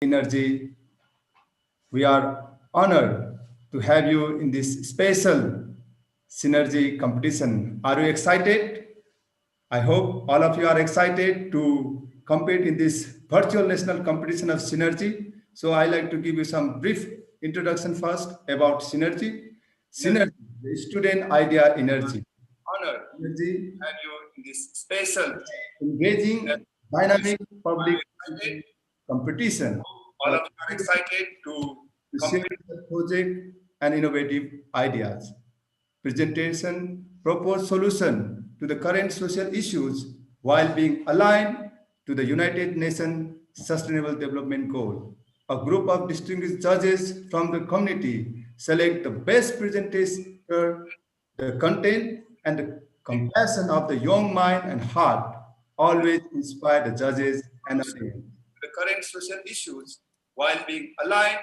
Energy. We are honored to have you in this special synergy competition. Are you excited? I hope all of you are excited to compete in this virtual national competition of synergy. So I like to give you some brief introduction first about synergy. Synergy, the student idea energy. Honored energy have you in this special engaging dynamic public competition. All of you are excited to share the project and innovative ideas. Presentation propose solution to the current social issues while being aligned to the United Nations Sustainable Development Goal. A group of distinguished judges from the community select the best presentation, the content, and the compassion of the young mind and heart always inspire the judges and audience. The current social issues while being aligned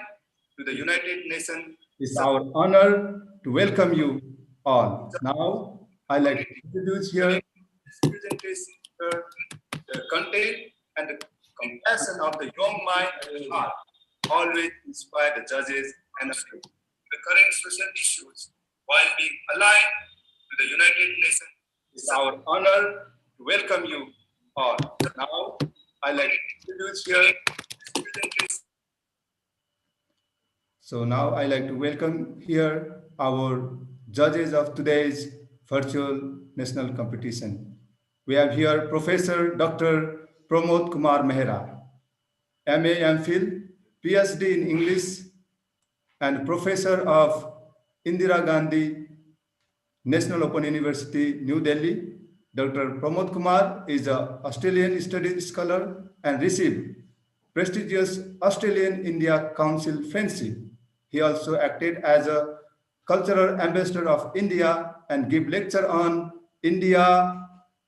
to the United Nations. It's our honor to welcome you all. Now, I like to introduce here this presentation, the content and the compassion of the young mind and heart always inspire the judges and the current social issues while being aligned to the United Nations. It's our honor to welcome you all. Now, I like to introduce here this presentation. So now I like to welcome here our judges of today's virtual national competition. We have here Professor Dr. Pramod Kumar Mehra, MA MPhil, PhD in English, and Professor of Indira Gandhi National Open University, New Delhi. Dr. Pramod Kumar is an Australian Studies Scholar and received prestigious Australian India Council Fellowship. He also acted as a cultural ambassador of India and give lecture on India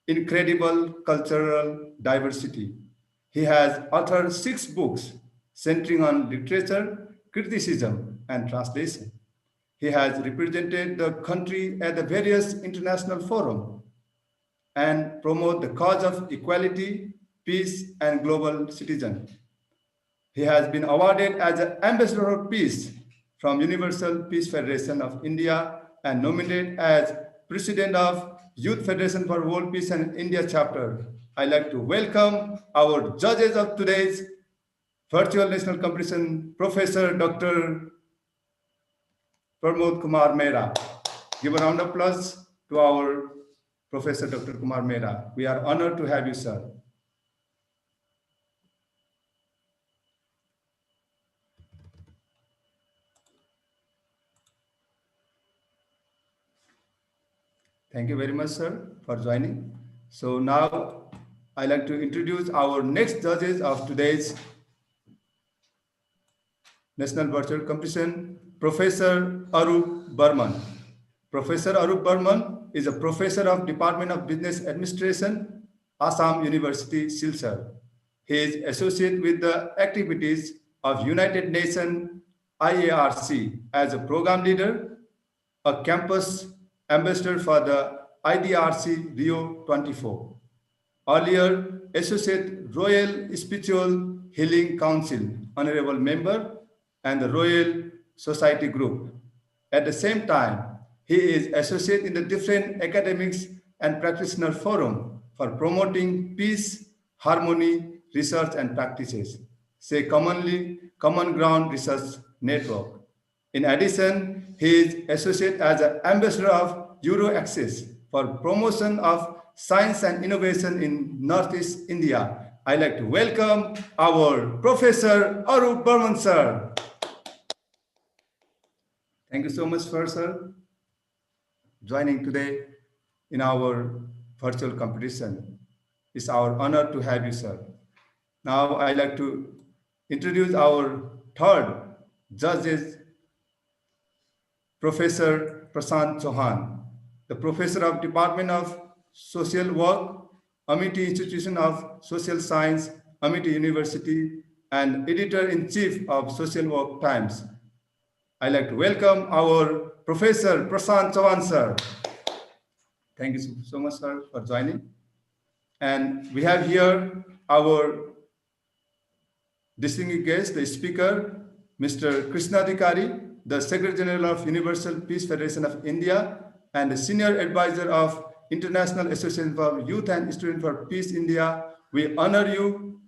incredible cultural diversity. He has authored 6 books centering on literature, criticism, and translation. He has represented the country at the various international forums and promote the cause of equality, peace, and global citizen. He has been awarded as an Ambassador of Peace from Universal Peace Federation of India and nominated as President of Youth Federation for World Peace and India chapter. I'd like to welcome our judges of today's virtual national competition, Professor Dr. Pramod Kumar Mehra. Give a round of applause to our Professor Dr. Kumar Mehra. We are honored to have you, sir. Thank you very much, sir, for joining. So now I'd like to introduce our next judges of today's National Virtual Competition, Professor Arup Burman. Professor Arup Burman is a professor of Department of Business Administration, Assam University, Silchar. He is associated with the activities of United Nations IARC as a program leader, a campus ambassador for the IDRC Rio 24. Earlier, Associate Royal Spiritual Healing Council, Honorable Member, and the Royal Society Group. At the same time, he is associate in the different academics and practitioner forum for promoting peace, harmony, research and practices, say commonly Common Ground Research Network. In addition, he is associate as an ambassador of Euro-Access for promotion of science and innovation in Northeast India. I'd like to welcome our Professor Arup Burman, sir. Thank you so much for, sir, joining today in our virtual competition. It's our honor to have you, sir. Now I'd like to introduce our third judges, Professor Prashant Chauhan, the Professor of Department of Social Work, Amity Institution of Social Science, Amity University, and Editor-in-Chief of Social Work Times. I'd like to welcome our Professor Prashant Chauhan, sir. Thank you so much, sir, for joining. And we have here our distinguished guest, the speaker, Mr. Krishna Adhikari, the Secretary General of Universal Peace Federation of India and the Senior Advisor of International Association for Youth and Students for Peace India. We honor you,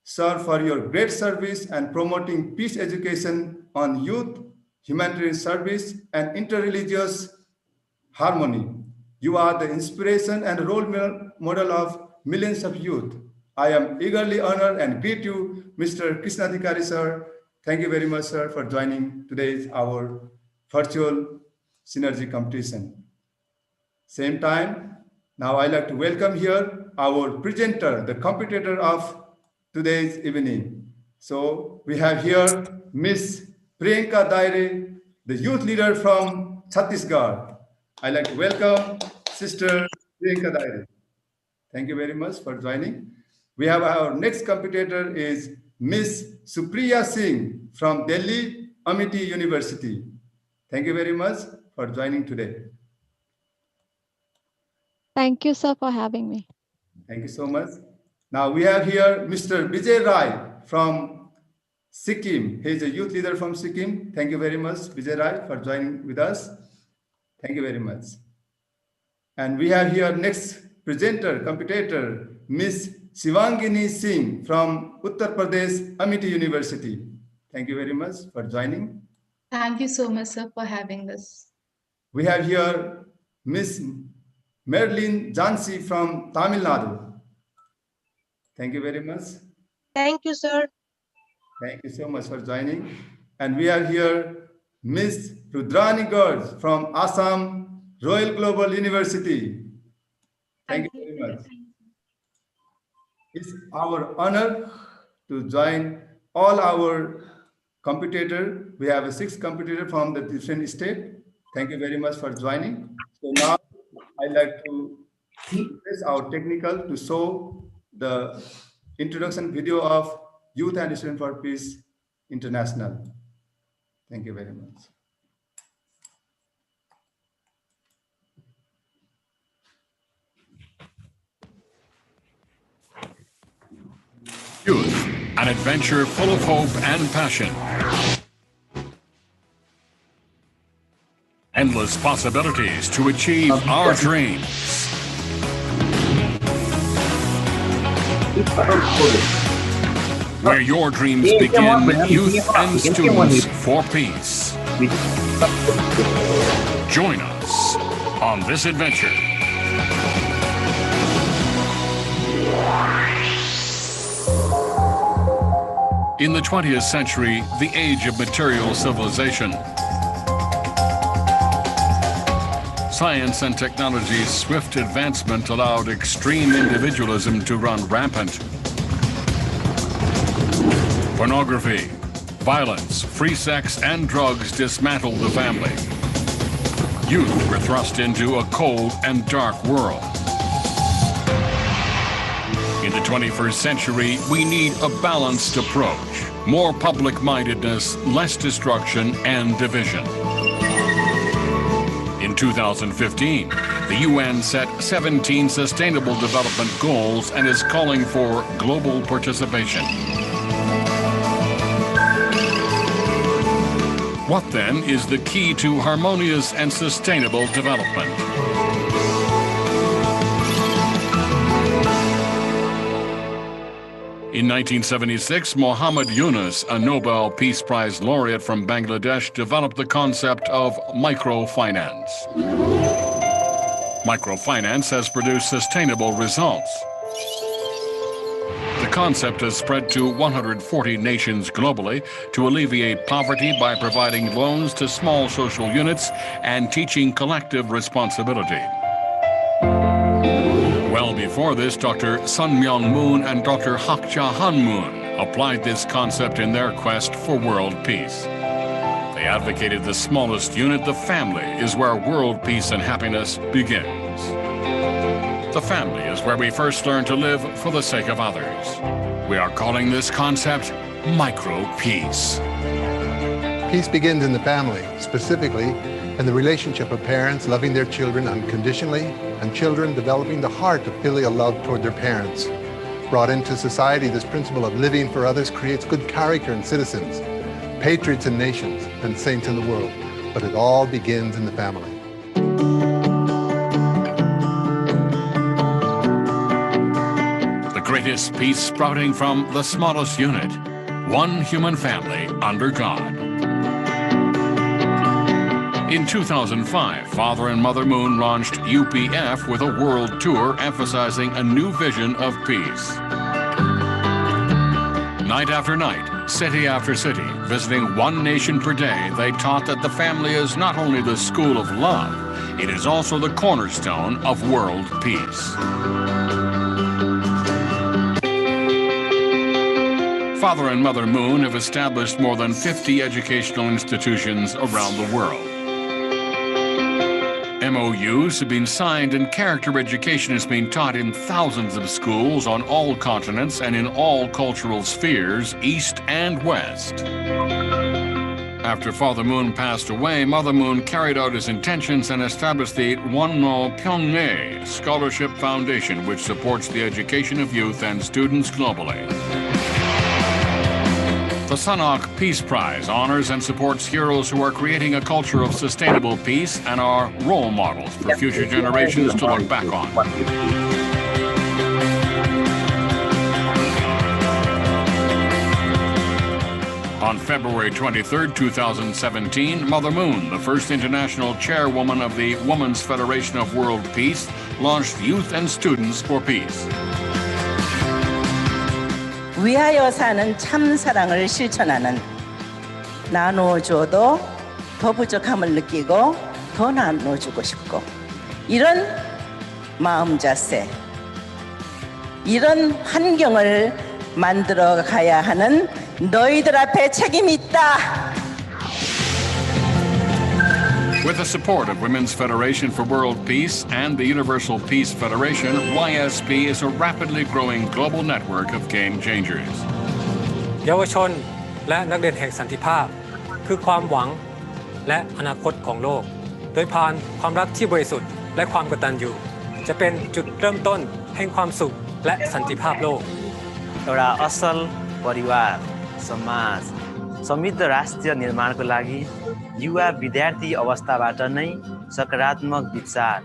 sir, for your great service and promoting peace education on youth, humanitarian service, and interreligious harmony. You are the inspiration and role model of millions of youth. I am eagerly honored and greet you, Mr. Krishna Adhikari, sir. Thank you very much, sir, for joining today's our virtual synergy competition. Same time, now I'd like to welcome here our presenter, the competitor of today's evening. So we have here Miss Priyanka Daire, the youth leader from Chhattisgarh. I'd like to welcome Sister Priyanka Daire. Thank you very much for joining. We have our next competitor is Miss Supriya Singh from Delhi Amity University. Thank you very much for joining today. Thank you, sir, for having me. Thank you so much. Now we have here Mr. Vijay Rai from Sikkim. He is a youth leader from Sikkim. Thank you very much, Vijay Rai, for joining with us. Thank you very much. And we have here next presenter, competitor, Miss Shivangini Singh from Uttar Pradesh Amity University. Thank you very much for joining. Thank you so much, sir, for having us. We have here Miss Merlin Jansi from Tamil Nadu. Thank you very much. Thank you, sir. Thank you so much for joining. And we have here Miss Rudrani Garg from Assam Royal Global University. Thank you very much. It's our honor to join all our competitors. We have 6 competitors from the different states. Thank you very much for joining. So now I'd like to press our technical to show the introduction video of Youth and Students for Peace International. Thank you very much. Youth, an adventure full of hope and passion. Endless possibilities to achieve our dreams. Where your dreams begin, youth and students for peace. Join us on this adventure. In the 20th century, the age of material civilization, science and technology's swift advancement allowed extreme individualism to run rampant. Pornography, violence, free sex, and drugs dismantled the family. Youth were thrust into a cold and dark world. In the 21st century, we need a balanced approach. More public-mindedness, less destruction and division. In 2015, the UN set 17 Sustainable Development Goals and is calling for global participation. What then is the key to harmonious and sustainable development? In 1976, Muhammad Yunus, a Nobel Peace Prize laureate from Bangladesh, developed the concept of microfinance. Microfinance has produced sustainable results. The concept has spread to 140 nations globally to alleviate poverty by providing loans to small social units and teaching collective responsibility. Well before this, Dr. Sun Myung Moon and Dr. Hak Ja Han Moon applied this concept in their quest for world peace. They advocated the smallest unit, the family, is where world peace and happiness begins. The family is where we first learn to live for the sake of others. We are calling this concept micro-peace. Peace begins in the family, specifically in the relationship of parents loving their children unconditionally and children developing the heart of filial love toward their parents. Brought into society, this principle of living for others creates good character in citizens, patriots in nations, and saints in the world. But it all begins in the family. The greatest peace sprouting from the smallest unit, one human family under God. In 2005, Father and Mother Moon launched UPF with a world tour emphasizing a new vision of peace. Night after night, city after city, visiting one nation per day, they taught that the family is not only the school of love, it is also the cornerstone of world peace. Father and Mother Moon have established more than 50 educational institutions around the world. MOUs have been signed and character education is being taught in thousands of schools on all continents and in all cultural spheres, East and West. After Father Moon passed away, Mother Moon carried out his intentions and established the Wonno Pyongne Scholarship Foundation, which supports the education of youth and students globally. The Sanok Peace Prize honors and supports heroes who are creating a culture of sustainable peace and are role models for future generations to look back on. On February 23, 2017, Mother Moon, the first international chairwoman of the Women's Federation of World Peace, launched Youth and Students for Peace. 위하여 사는 참 사랑을 실천하는 나눠줘도 더 부족함을 느끼고 더 나눠주고 싶고 이런 마음 자세 이런 환경을 만들어 가야 하는 너희들 앞에 책임이 있다. With the support of Women's Federation for World Peace and the Universal Peace Federation, YSP is a rapidly growing global network of game changers. เยาวชนและนักเรียนแห่งสันติภาพคือความหวังและอนาคตของโลกโดยผ่านความรักที่บริสุทธิ์และความกตัญญูจะเป็นจุดเริ่มต้นแห่งความสุขและสันติภาพโลก एउटा असल परिवार समाज समृद्ध राष्ट्र निर्माणको लागि युवा विद्यार्थी अवस्थाबाट नै सकारात्मक विचार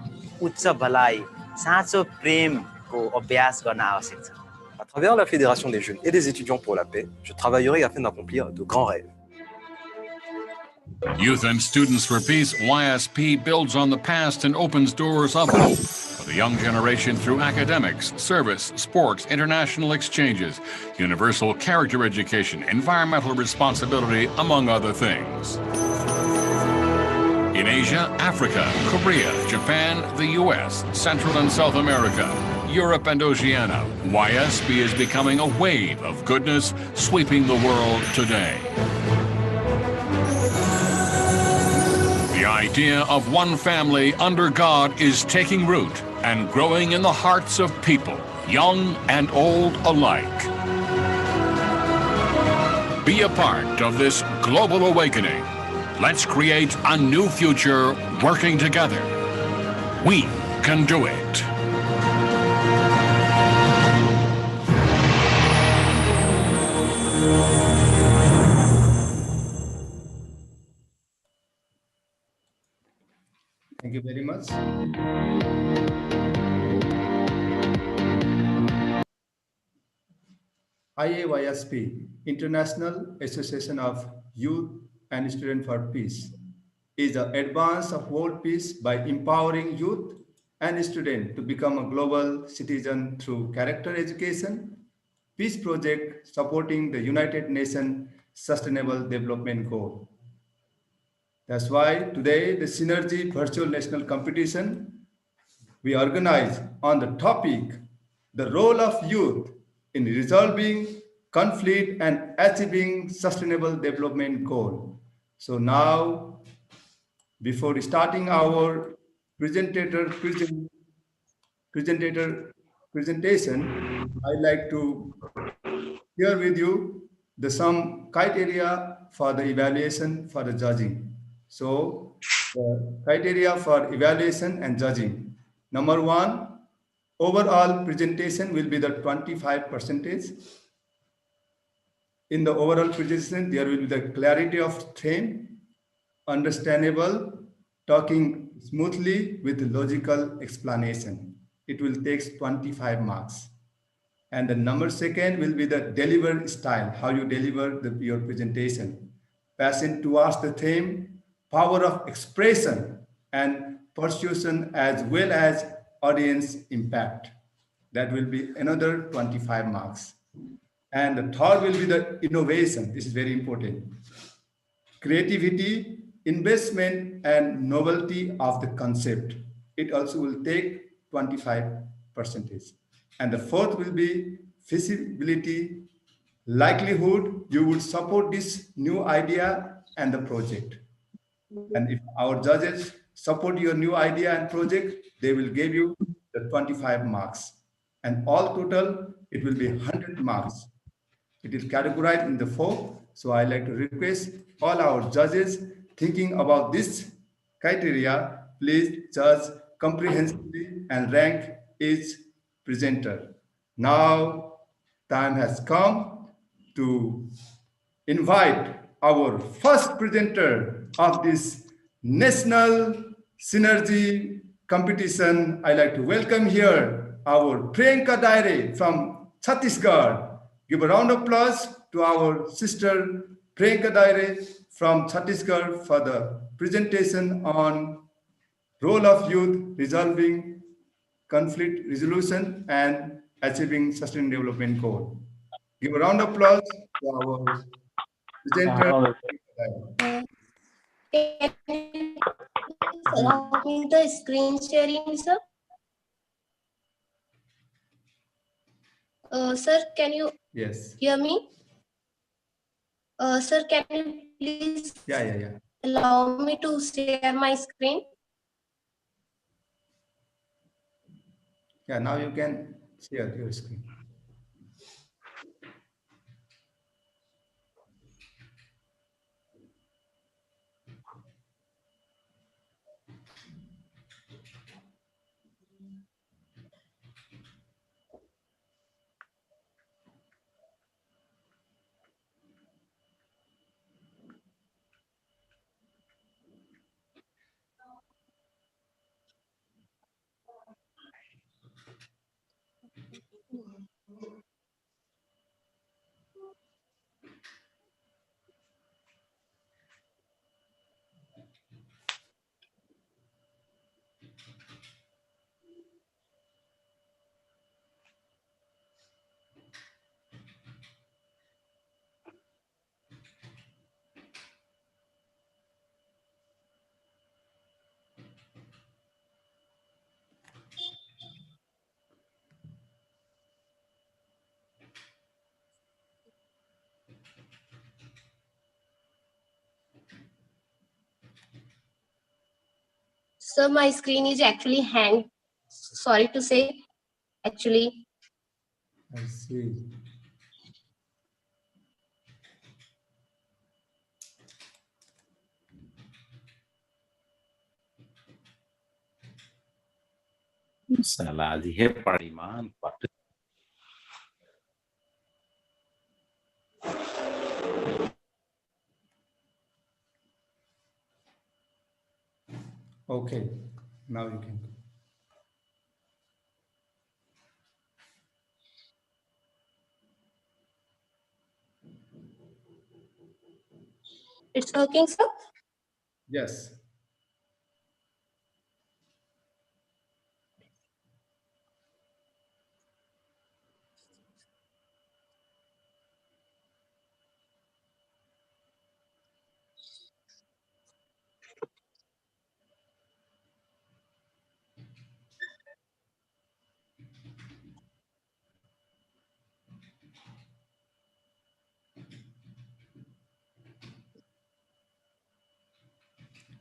उच्च भलाइ साँचो प्रेमको अभ्यास गर्न आवश्यक छ À travers la Fédération des jeunes et des étudiants pour la paix, je travaillerai afin d'accomplir de grands rêves. Youth and Students for Peace, YSP, builds on the past and opens doors of hope for the young generation through academics, service, sports, international exchanges, universal character education, environmental responsibility, among other things. In Asia, Africa, Korea, Japan, the US, Central and South America, Europe and Oceania, YSP is becoming a wave of goodness sweeping the world today. The idea of one family under God is taking root and growing in the hearts of people, young and old alike. Be a part of this global awakening. Let's create a new future working together. We can do it. Thank you very much. IAYSP, International Association of Youth and Students for Peace, is the advance of world peace by empowering youth and students to become a global citizen through character education, peace project supporting the United Nations Sustainable Development Goal. That's why today the Synergy Virtual National Competition we organize on the topic, the role of youth in resolving conflict and achieving sustainable development goal. So now, before starting our presentation, I'd like to share with you some criteria for the evaluation for the judging. So the criteria for evaluation and judging. Number one, Overall presentation will be the 25%. In the overall presentation, there will be the clarity of theme, understandable, talking smoothly with logical explanation. It will take 25 marks. And the number second will be the deliver style, how you deliver your presentation. Passion towards the theme, power of expression, and persuasion as well as audience impact. That will be another 25 marks. And the third will be the innovation. This is very important. Creativity, investment, and novelty of the concept. It also will take 25%. And the fourth will be feasibility, likelihood you would support this new idea and the project. And if our judges support your new idea and project, they will give you the 25 marks. And all total, it will be 100 marks. It is categorized in the four. So I like to request all our judges thinking about this criteria, please judge comprehensively and rank each presenter. Now, time has come to invite our first presenter of this national synergy competition. I like to welcome here our Priyanka Daire from Chhattisgarh. Give a round of applause to our sister Priyanka Daire from Chhattisgarh for the presentation on role of youth resolving conflict resolution and achieving sustainable development goal. Give a round of applause to our presenter. Can you allow me the screen sharing, sir? Sir, can you Yes. hear me? Sir, can you please Yeah. allow me to share my screen? Yeah, now you can share your screen. Sir, my screen is actually hanged. Sorry to say, actually. I see. Salah he pariman patut. Okay, now you can. It's working, sir? Yes.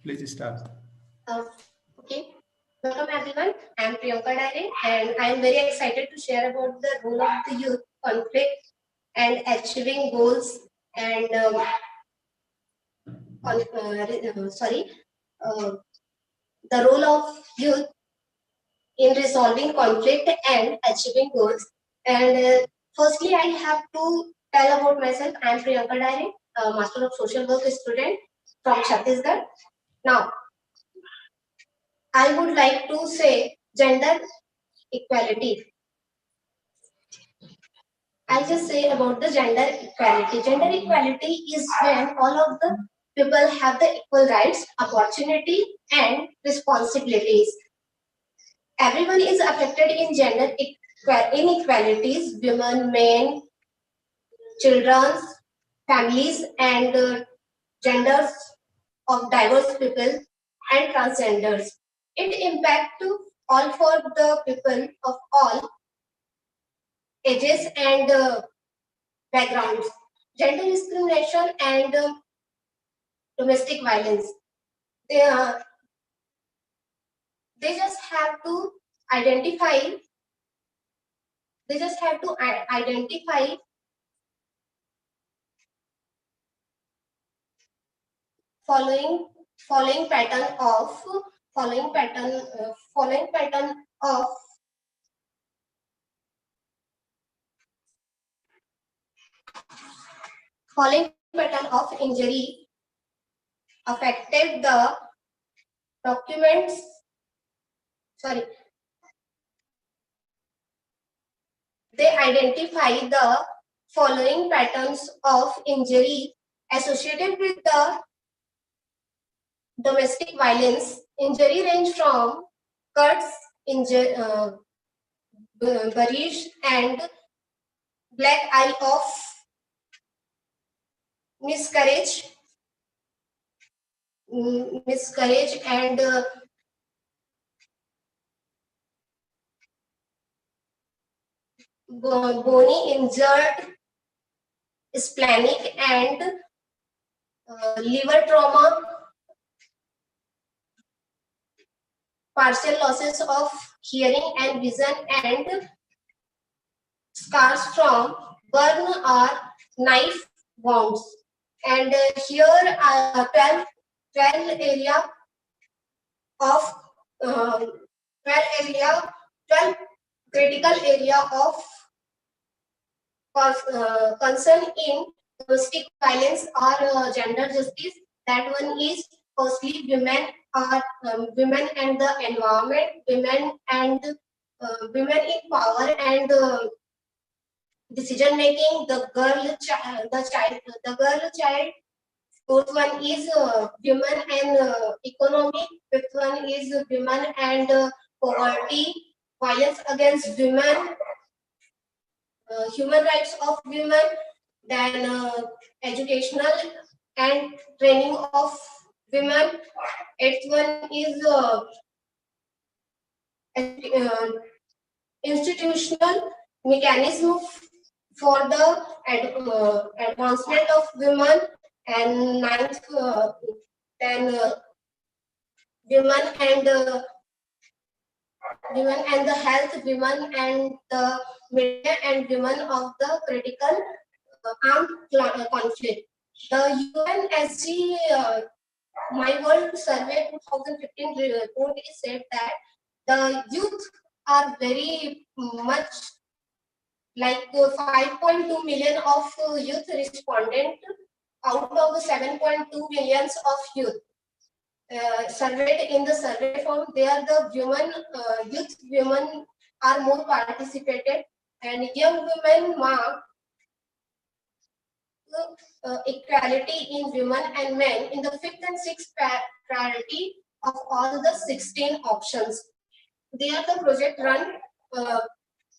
Please start. Okay. Welcome everyone. I am Priyanka Daire and I am very excited to share about the role of the youth conflict and achieving goals and the role of youth in resolving conflict and achieving goals. And firstly, I have to tell about myself. I am Priyanka Dare, Master of Social Work student from Chhattisgarh. Now, I would like to say gender equality. I just say about the gender equality. Gender equality is when all of the people have the equal rights, opportunity, and responsibilities. Everyone is affected in gender inequalities, women, men, children, families, and genders of diverse people and transgenders. It impacts all for the people of all ages and backgrounds. Gender discrimination and domestic violence. They, uh, they just have to identify. They just have to identify following pattern of following pattern of injury affected the documents. Sorry, they identify the following patterns of injury associated with the domestic violence. Injury range from cuts, barriers, and black eye of miscarriage, and bony injured, splenic, and liver trauma, partial losses of hearing and vision, and scars from burn or knife wounds. And here 12 area of 12 critical area of concern in domestic violence or gender justice. That one is firstly women and the environment, women in power and decision making, the girl child. Fourth one is women and economy. Fifth one is women and poverty, violence against women, human rights of women, then educational and training of women. Eighth one is institutional mechanism for the advancement of women, and ninth, then women and the health, women and the media, and women of the critical armed conflict. The UNSG My World Survey 2015 report is said that the youth are very much, like 5.2 million of youth respondent out of the 7.2 millions of youth surveyed in the survey form. There the youth women are more participated, and young women mark equality in women and men in the fifth and sixth priority of all the 16 options. There the project run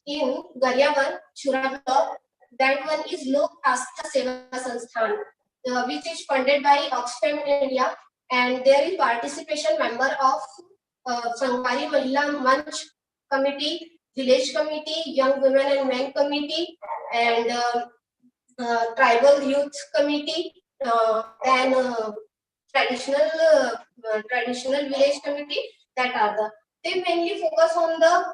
in Garyavan, Chura block. That one is Lok Astha Seva Sansthan, which is funded by Iaysp-India, and there is participation member of Sangwari Mahila Manch Committee, Village Committee, Young Women and Men Committee, and Tribal Youth Committee, then traditional village committee. That are they mainly focus on the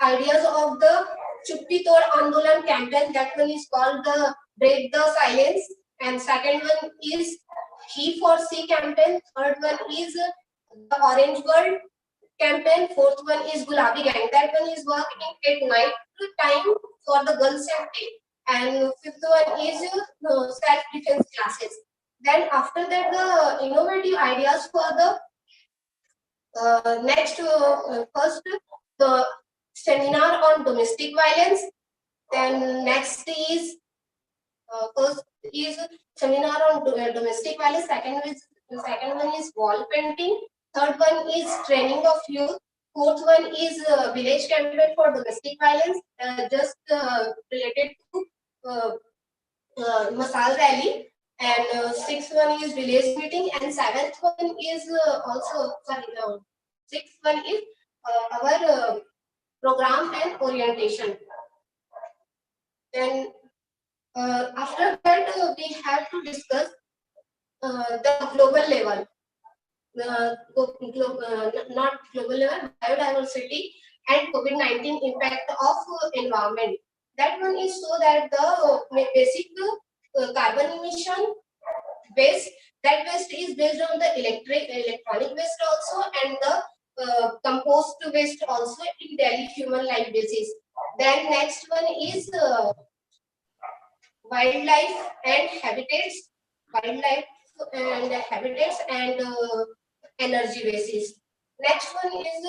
ideas of the Chuppi Tod Andolan campaign. That one is called the Break the Silence, and second one is He for C campaign. Third one is the Orange World, campaign. Fourth one is Gulabi Gang. That one is working at night time for the girls safety. And fifth one is self-defense classes. Then after that, the innovative ideas for the first the seminar on domestic violence. Then next is first is seminar on domestic violence. Second one is wall painting. Third one is training of youth. Fourth one is village campaign for domestic violence, just related to Masal rally. And sixth one is village meeting. And seventh one is sixth one is our program and orientation. Then after that, we have to discuss the global level. Not global level, biodiversity and COVID-19 impact of environment. That one is so that the basic carbon emission waste, that waste is based on the electronic waste also, and the compost waste also in daily human life basis. Then next one is wildlife and habitats, and energy basis. Next one is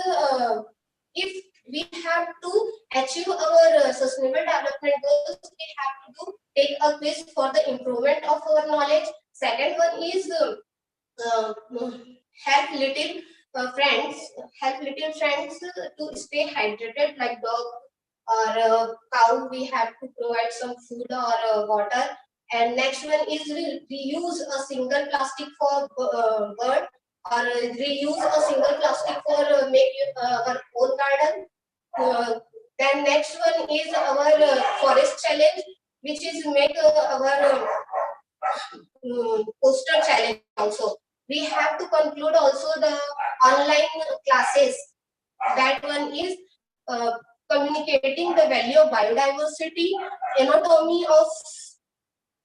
if we have to achieve our sustainable development goals, we have to take a quiz for the improvement of our knowledge. Second one is help little friends to stay hydrated, like dog or cow. We have to provide some food or water. And next one is reuse a single plastic for bird, or reuse a single plastic for make our own garden. Then next one is our forest challenge, which is make our poster challenge also. We have to conclude also the online classes. That one is communicating the value of biodiversity, anatomy of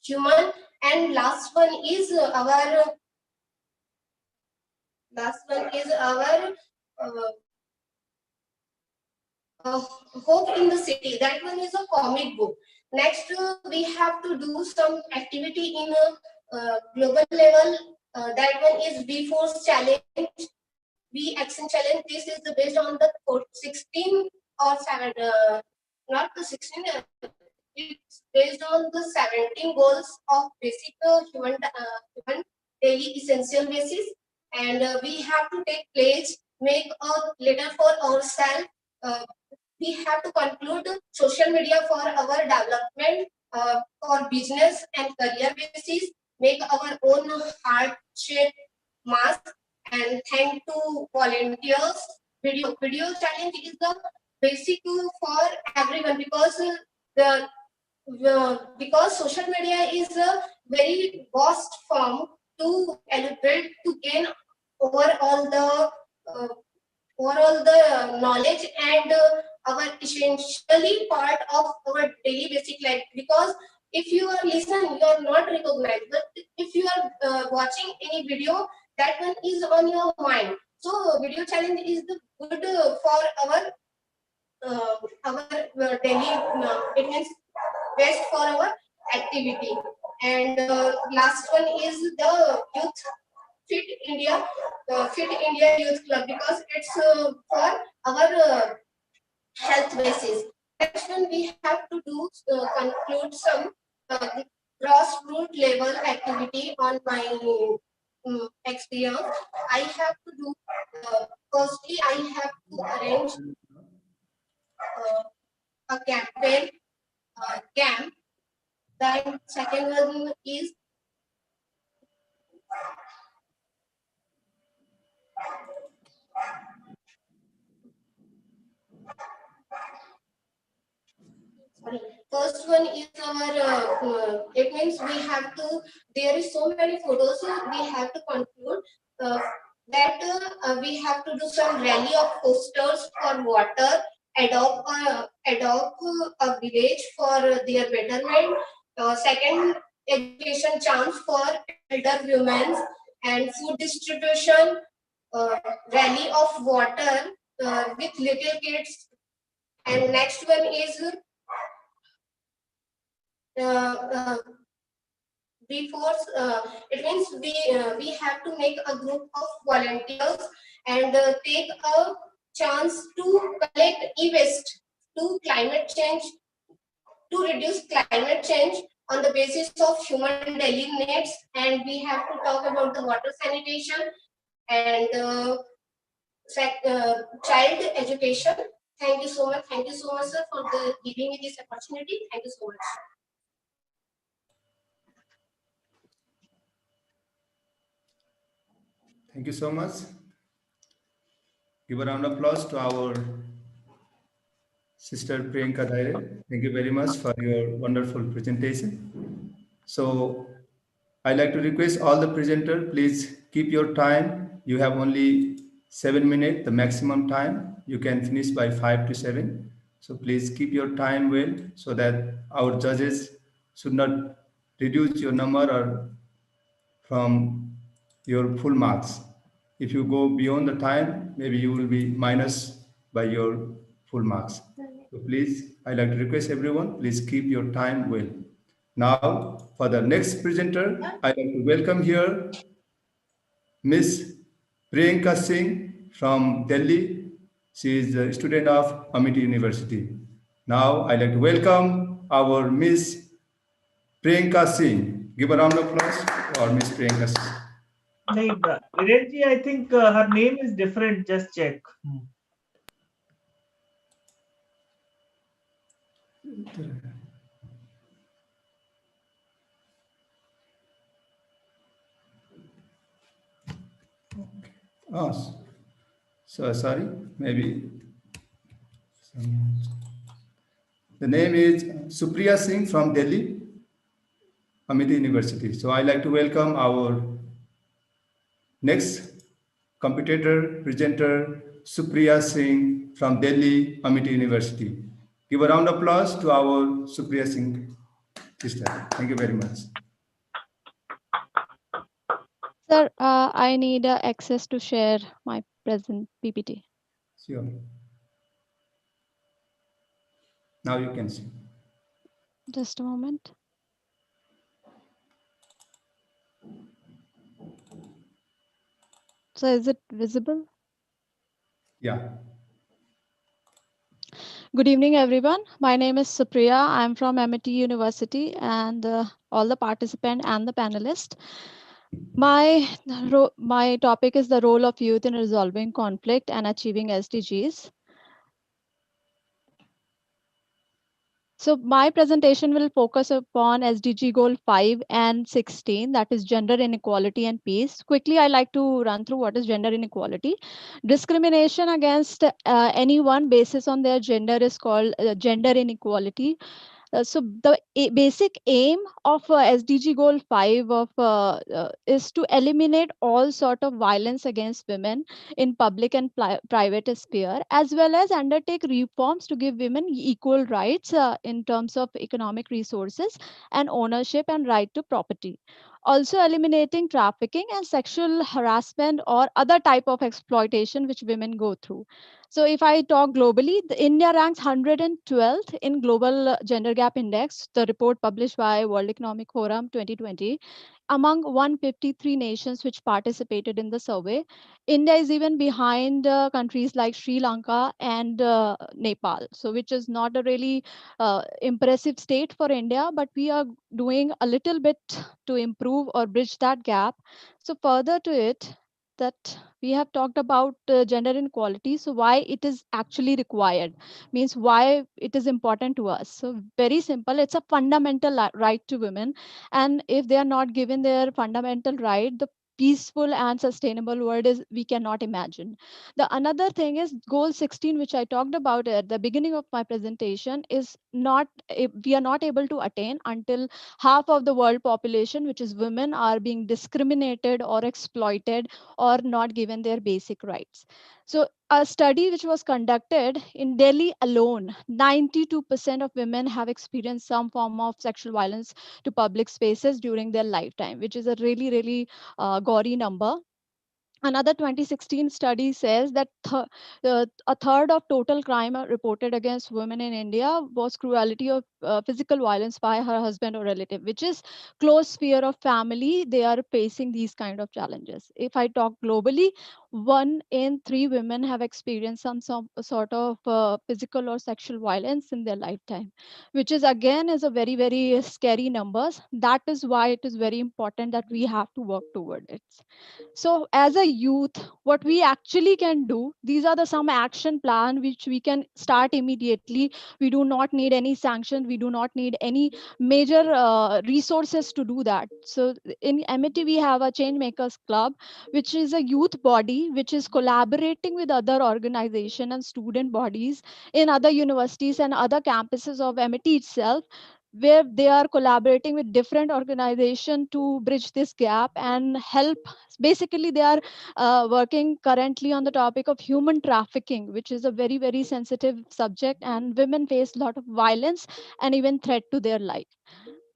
human, and last one is our Hope in the City. That one is a comic book. Next, we have to do some activity in a global level. That one is B-Force challenge, B-Action challenge. This is based on the 16 or 7, not the 16. It's based on the 17 goals of basic human daily essential basis. And we have to take pledge, make a letter for ourselves. We have to conclude social media for our development, for business and career basis, make our own heart-shaped mask, and thank to volunteers. Video challenge is the basic for everyone, because social media is a very vast form to elevate, to gain overall the knowledge and our essentially part of our daily basic life. Because if you are listening, you are not recognized, but if you are watching any video, that one is on your mind. So video challenge is the good for our daily, it means best for our activity. And last one is the youth Fit India, Fit India Youth Club, because it's for our health basis. Next one, we have to do conclude some grassroots level activity on my experience. I have to do firstly, I have to arrange a campaign camp. Then second one is first one is our it means we have to, there is so many photos, so we have to conclude that we have to do some rally of posters for water, adopt a village for their betterment. Second, education chance for elder women, and food distribution, rally of water with little kids. And next one is before it means we have to make a group of volunteers and take a chance to collect e-waste to climate change, to reduce climate change on the basis of human daily needs. And we have to talk about the water sanitation and child education. Thank you so much. Thank you so much, sir, for giving me this opportunity. Thank you so much. Thank you so much. Give a round of applause to our Sister Priyanka Daire. Thank you very much for your wonderful presentation. So I'd like to request all the presenters, please keep your time. You have only 7 minutes, the maximum time. You can finish by 5 to 7. So please keep your time well so that our judges should not reduce your number or from your full marks. If you go beyond the time, maybe you will be minus by your full marks. So please, I'd like to request everyone, please keep your time well. Now, for the next presenter, I'd like to welcome here Miss Priyanka Singh from Delhi. She is a student of Amity University. Now, I'd like to welcome our Miss Priyanka Singh. Give a round of applause for Miss Priyanka Singh. Virenji, I think her name is different. Just check. Oh, so sorry, maybe. The name is Supriya Singh from Delhi, Amity University. So I'd like to welcome our next competitor, presenter, Supriya Singh from Delhi, Amity University. Give a round of applause to our Supriya Singh sister. Thank you very much. Sir, I need access to share my present PPT. Sure. Now you can see. Just a moment. So is it visible? Yeah. Good evening, everyone. My name is Supriya. I'm from MIT University, and all the participants and the panelists. My topic is the role of youth in resolving conflict and achieving SDGs. So my presentation will focus upon SDG goal 5 and 16, that is gender inequality and peace. Quickly, I like to run through what is gender inequality. Discrimination against anyone basis on their gender is called gender inequality. So the basic aim of SDG goal 5 is to eliminate all sort of violence against women in public and private sphere, as well as undertake reforms to give women equal rights in terms of economic resources and ownership and right to property. Also eliminating trafficking and sexual harassment or other type of exploitation which women go through. So if I talk globally, India ranks 112th in Global Gender Gap Index, the report published by World Economic Forum 2020. Among 153 nations which participated in the survey, India is even behind countries like Sri Lanka and Nepal. So which is not a really impressive state for India, but we are doing a little bit to improve or bridge that gap. So further to it, that we have talked about gender inequality, so why it is actually required, means why it is important to us. So very simple, it's a fundamental right to women, and if they are not given their fundamental right, the peaceful and sustainable world is we cannot imagine. The another thing is goal 16, which I talked about at the beginning of my presentation, is not we are not able to attain until half of the world population, which is women, are being discriminated or exploited or not given their basic rights. So a study which was conducted in Delhi alone, 92% of women have experienced some form of sexual violence to public spaces during their lifetime, which is a really, really gory number. Another 2016 study says that a third of total crime are reported against women in India was cruelty or physical violence by her husband or relative, which is close sphere of family. They are facing these kind of challenges. If I talk globally, 1 in 3 women have experienced some sort of physical or sexual violence in their lifetime, which is again is a very, very scary numbers. That is why it is very important that we have to work toward it. So as a youth, what we actually can do, these are the some action plan which we can start immediately. We do not need any sanction, we do not need any major resources to do that. So in MIT we have a change makers club, which is a youth body which is collaborating with other organization and student bodies in other universities and other campuses of MIT itself, where they are collaborating with different organization to bridge this gap and help. Basically they are working currently on the topic of human trafficking, which is a very, very sensitive subject, and women face a lot of violence and even threat to their life.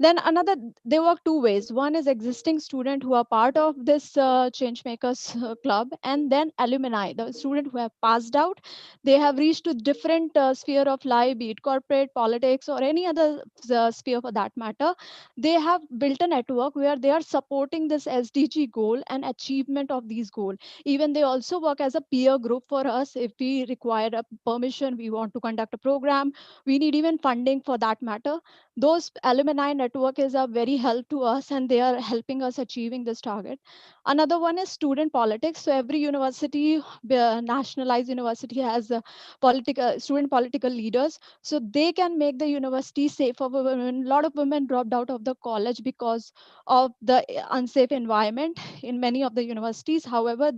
Then another, they work two ways. One is existing student who are part of this change makers club, and then alumni, the student who have passed out. They have reached to different sphere of life, be it corporate, politics, or any other sphere for that matter. They have built a network where they are supporting this SDG goal and achievement of these goals. Even they also work as a peer group for us. If we require a permission, we want to conduct a program, we need even funding for that matter. Those alumni network is a very help to us, and they are helping us achieving this target. Another one is student politics. So every university, nationalized university, has political student political leaders, so they can make the university safer for women. A lot of women dropped out of the college because of the unsafe environment in many of the universities. However,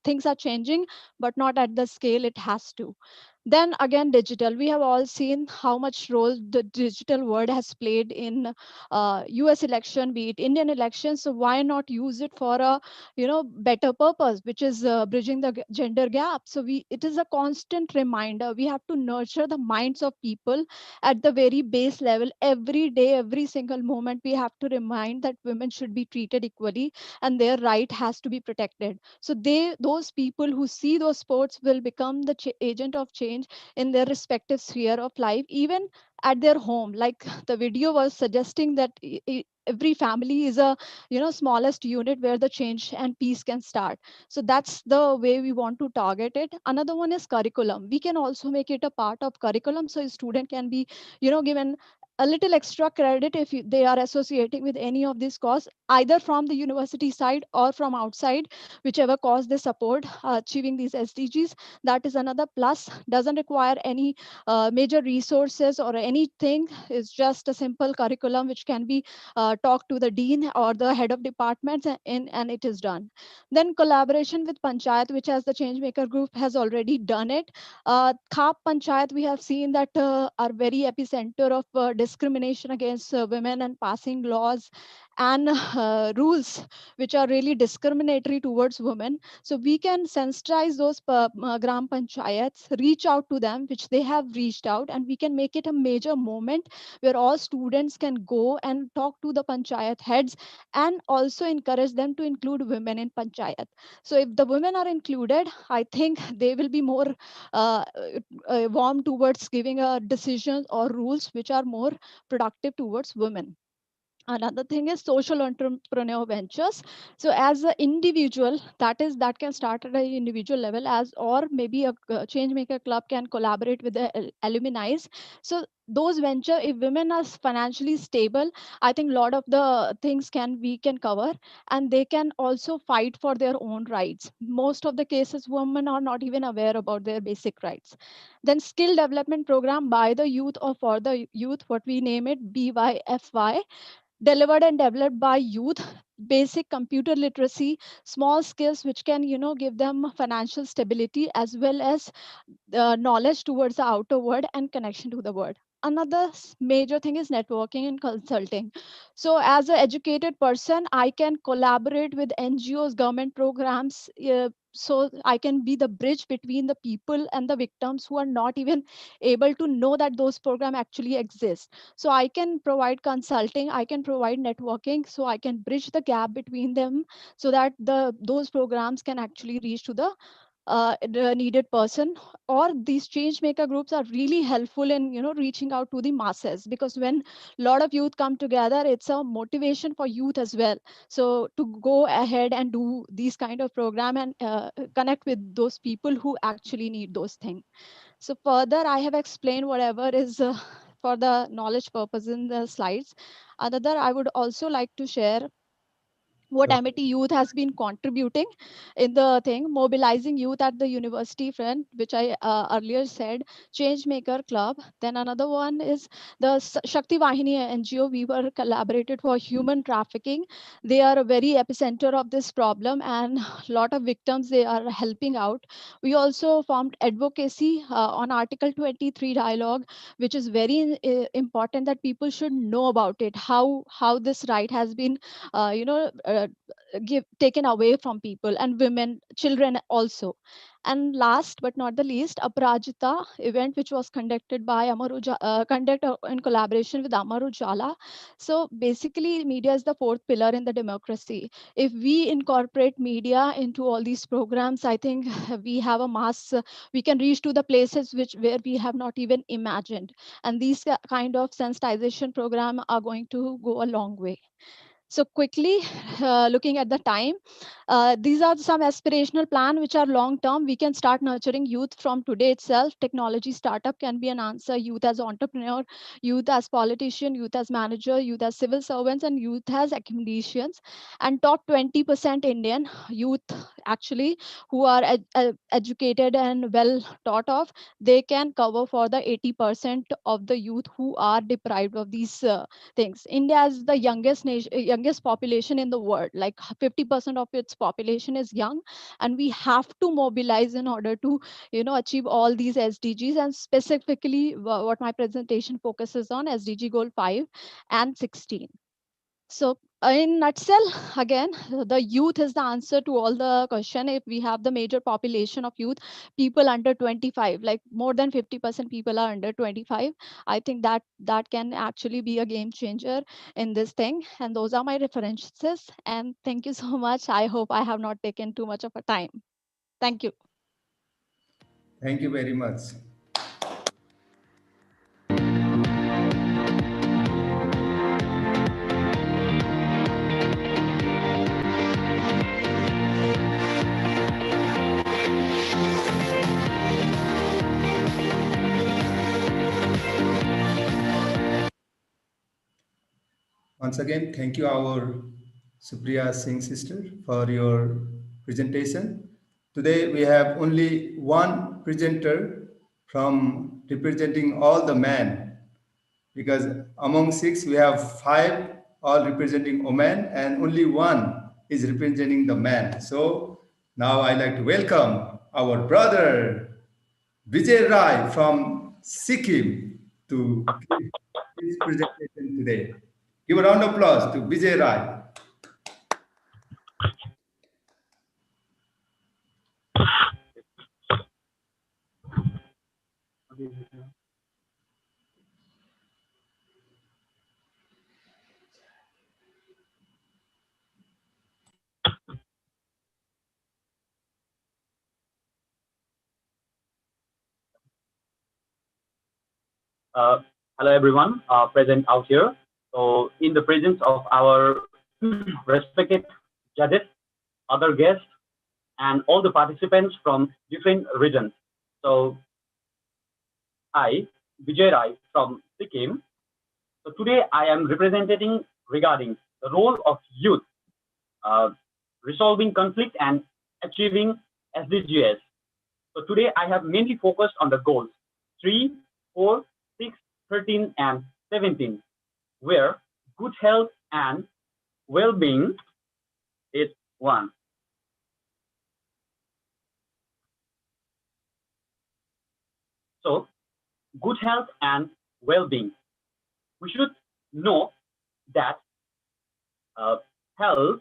things are changing, but not at the scale it has to. Then again, digital. We have all seen how much role the digital world has played in US election, be it Indian elections. So why not use it for a better purpose, which is bridging the gender gap. So it is a constant reminder. We have to nurture the minds of people at the very base level. Every day, every single moment, we have to remind that women should be treated equally and their right has to be protected. So those people who see those sports will become the agent of change in their respective sphere of life, even at their home. Like the video was suggesting that every family is a smallest unit where the change and peace can start. So that's the way we want to target it. Another one is curriculum. We can also make it a part of curriculum, so a student can be given a little extra credit if they are associating with any of this cause, either from the university side or from outside, whichever cause they support achieving these SDGs. That is another plus. Doesn't require any major resources or anything. It's just a simple curriculum which can be talked to the dean or the head of departments, and it is done. Then collaboration with panchayat, which as the changemaker group has already done it. Khap panchayat, we have seen that are very epicenter of discrimination against women and passing laws and rules which are really discriminatory towards women. So we can sensitize those gram panchayats, reach out to them, which they have reached out, and we can make it a major moment where all students can go and talk to the panchayat heads and also encourage them to include women in panchayat. So if the women are included, I think they will be more warm towards giving a decision or rules which are more productive towards women. Another thing is social entrepreneur ventures. So as an individual, that can start at an individual level, as or maybe a change maker club can collaborate with the alumni. So those venture, if women are financially stable, I think a lot of the things we can cover, and they can also fight for their own rights. Most of the cases women are not even aware about their basic rights. Then skill development program by the youth or for the youth, what we name it BYFY, delivered and developed by youth. Basic computer literacy, small skills which can give them financial stability as well as knowledge towards the outer world and connection to the world. Another major thing is networking and consulting. So as an educated person, I can collaborate with NGOs, government programs, so I can be the bridge between the people and the victims who are not even able to know that those programs actually exist. So I can provide consulting, I can provide networking, so I can bridge the gap between them so that those programs can actually reach to the needed person. Or these change maker groups are really helpful in reaching out to the masses, because when a lot of youth come together, it's a motivation for youth as well, so to go ahead and do these kind of program and connect with those people who actually need those things. So further, I have explained whatever is for the knowledge purpose in the slides. Another, I would also like to share what Amity Youth has been contributing in the thing, mobilizing youth at the university front, which I earlier said, Changemaker Club. Then another one is the Shakti Vahini NGO. We were collaborated for human trafficking. They are a very epicenter of this problem, and a lot of victims they are helping out. We also formed advocacy on Article 23 dialogue, which is very important that people should know about it, how this right has been taken away from people and women, children also. And last but not the least, Aparajita event, which was conducted by in collaboration with Amar Ujala. So basically, media is the fourth pillar in the democracy. If we incorporate media into all these programs, I think we have a mass. We can reach to the places where we have not even imagined. And these kind of sensitization program are going to go a long way. So quickly, looking at the time, these are some aspirational plan which are long term. We can start nurturing youth from today itself. Technology startup can be an answer. Youth as entrepreneur, youth as politician, youth as manager, youth as civil servants, and youth as academicians. And top 20% Indian youth actually who are educated and well taught of, they can cover for the 80% of the youth who are deprived of these things. India is the youngest nation, youngest population in the world. Like 50% of its population is young, and we have to mobilize in order to, achieve all these SDGs. And specifically, what my presentation focuses on, SDG Goal 5 and 16. So in nutshell, again, the youth is the answer to all the question. If we have the major population of youth, people under 25, like more than 50% people are under 25, I think that can actually be a game changer in this thing. And those are my references. And thank you so much. I hope I have not taken too much of a time. Thank you. Thank you very much. Once again, thank you, our Supriya Singh sister, for your presentation. Today, we have only one presenter from representing all the men, because among 6, we have 5 all representing women, and only one is representing the man. So now I'd like to welcome our brother, Vijay Rai from Sikkim, to give his presentation today. Give a round of applause to Vijay Rai. Hello everyone present out here. So in the presence of our respected judges, other guests, and all the participants from different regions. So I, Vijay Rai from Sikkim. So today I am representing regarding the role of youth, resolving conflict and achieving SDGs. So today I have mainly focused on the goals 3, 4, 6, 13, and 17, where good health and well-being is one. So good health and well-being. We should know that health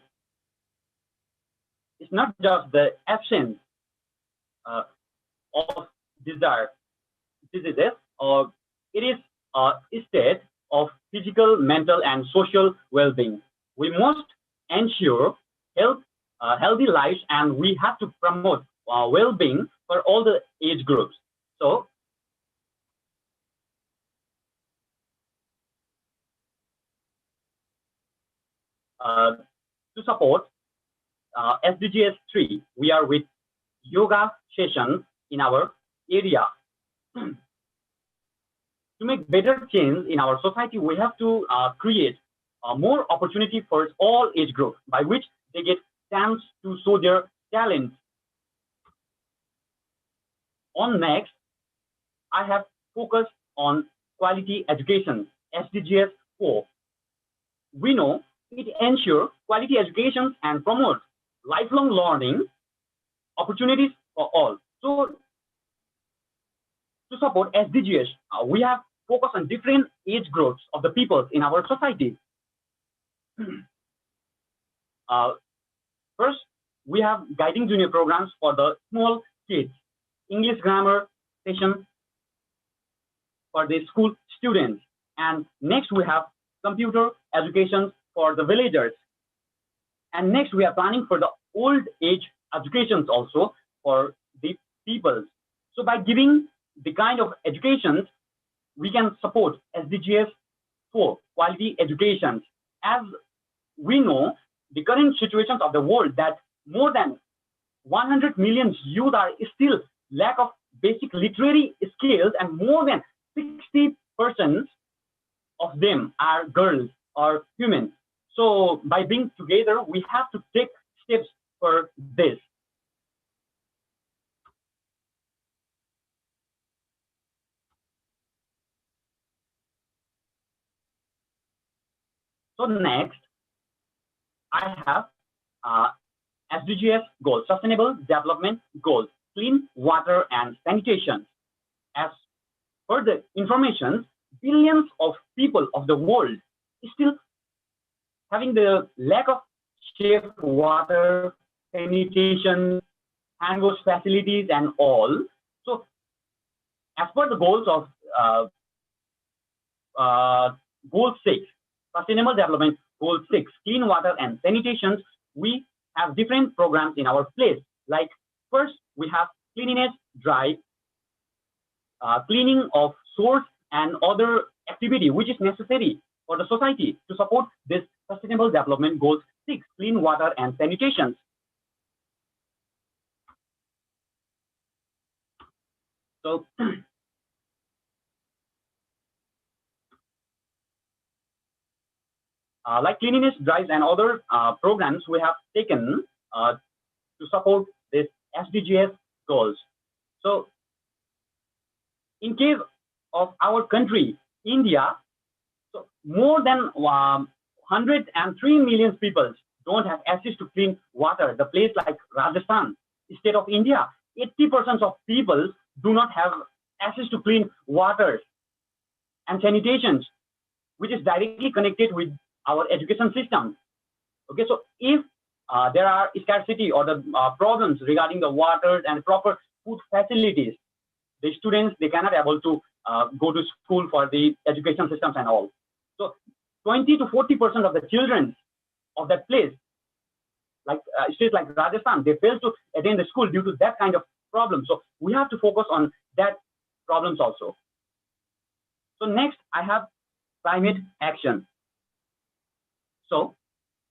is not just the absence of diseases, or it is a state of physical, mental, and social well-being. We must ensure healthy lives, and we have to promote well-being for all the age groups. So, to support SDGs 3, we are with yoga sessions in our area. To make better change in our society, we have to create more opportunity for all age groups, by which they get chance to show their talents. On next, I have focused on quality education, SDGs 4. We know it ensures quality education and promotes lifelong learning opportunities for all. So, to support SDGs, we have focused on different age groups of the people in our society. First, we have guiding junior programs for the small kids, English grammar session for the school students, and next we have computer education for the villagers, and next we are planning for the old age educations also for the people. So by giving the kind of educations, we can support SDGs 4, quality education. As we know, the current situations of the world, that more than 100 million youth are still lack of basic literary skills, and more than 60% of them are girls or women. So by being together, we have to take steps for this. So next, I have SDGs goals, Sustainable Development Goals, clean water and sanitation. As per the information, billions of people of the world still having the lack of safe water, sanitation, hand wash facilities, and all. So, as per the goals of Goal 6, Sustainable Development Goal 6, clean water and sanitation, we have different programs in our place. Like first, we have cleanliness drive, cleaning of source and other activity which is necessary for the society to support this Sustainable Development Goals 6, clean water and sanitation. So, like cleanliness drives and other programs we have taken to support this SDGs goals. So, in case of our country, India, so more than 103 million people don't have access to clean water. The place like Rajasthan, state of India, 80% of people do not have access to clean water and sanitation, which is directly connected with our education system. Okay, so if there are scarcity or the problems regarding the water and proper food facilities, the students, they cannot able to go to school for the education systems and all. So 20 to 40% of the children of that place, like states like Rajasthan, they fail to attend the school due to that kind of problem. So we have to focus on that problems also. So next, I have climate action. So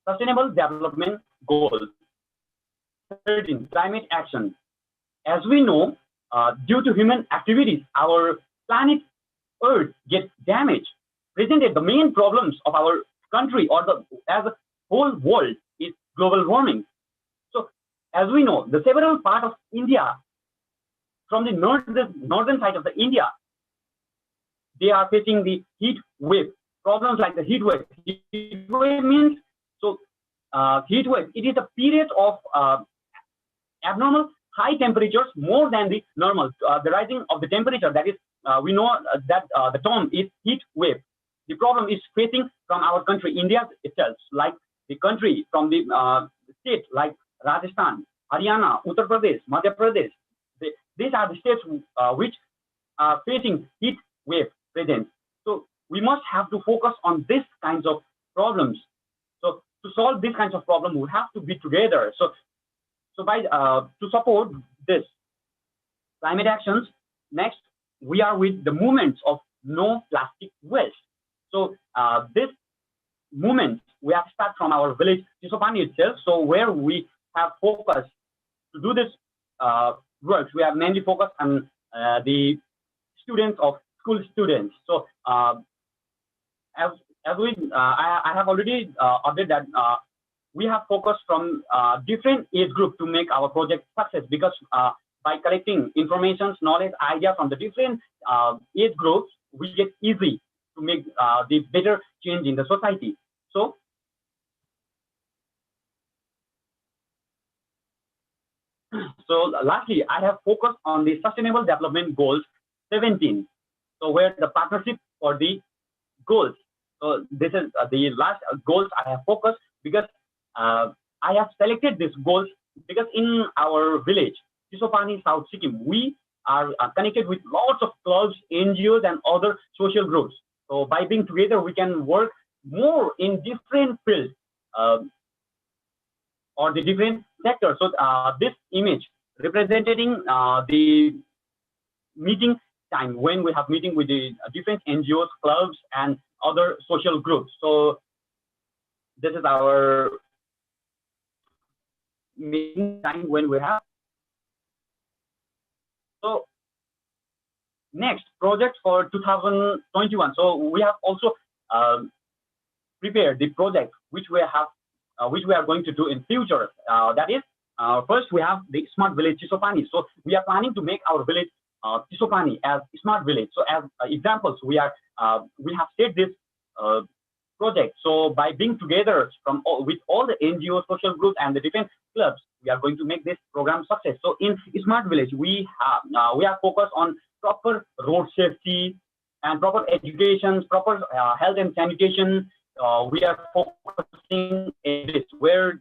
Sustainable Development Goals 13, climate action. As we know, due to human activities, our planet Earth gets damaged. Presented the main problems of our country or as a whole world is global warming. So, as we know, the several part of India, from the northern side of the India, they are facing the heat wave problems like the heat wave. Heat wave means heat wave. It is a period of abnormal high temperatures more than the normal. The rising of the temperature, that is, we know that the term is heat wave. The problem is facing from our country, India itself, like the country from the state like Rajasthan, Haryana, Uttar Pradesh, Madhya Pradesh. these are the states which are facing heat wave present. So we must have to focus on these kinds of problems. So to solve these kinds of problems, we have to be together. So by to support this climate actions, next we are with the movements of no plastic waste. So this movement we have started from our village Iaysp-India itself. So where we have focused to do this work, we have mainly focused on the students of school students. So as we I have already updated that we have focused from different age group to make our project success, because by collecting information, knowledge, idea from the different age groups, we get easy to make the better change in the society. So lastly, I have focused on the Sustainable Development Goals 17. So where the partnership for the goals. So this is the last goals I have focused, because I have selected these goals because in our village, Iaysp-India, South Sikkim, we are connected with lots of clubs, NGOs, and other social groups. So by being together, we can work more in different fields or the different sectors. So this image representing the meeting time when we have meeting with the different NGOs, clubs, and other social groups. So this is our meeting time when we have. So next project for 2021. So we have also prepared the project which we are going to do in future. That is, first we have the smart village Iaysp-India. So we are planning to make our village Iaysp-India as smart village. So as examples, we have set this project. So by being together with all the NGOs, social groups, and the different clubs, we are going to make this program success. So in smart village, we are focused on proper road safety and proper education, proper health and sanitation. We are focusing in this where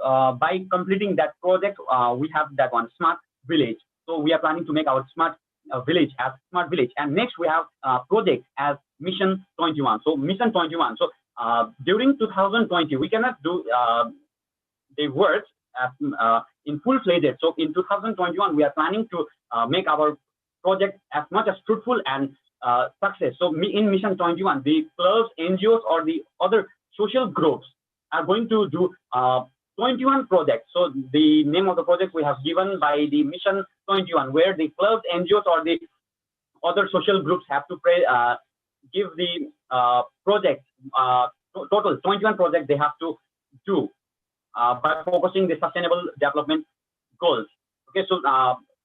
by completing that project, we have that one smart village. So we are planning to make our smart village as smart village. And next we have project as Mission 21. So Mission 21. So during 2020, we cannot do the work in full-fledged. So in 2021, we are planning to make our project as much as fruitful and success. So in Mission 21, the clubs, NGOs, or the other social groups are going to do 21 projects. So the name of the project we have given by the Mission 21, where the clubs, NGOs, or the other social groups have to give the project, total 21 projects they have to do by focusing the sustainable development goals. Okay, so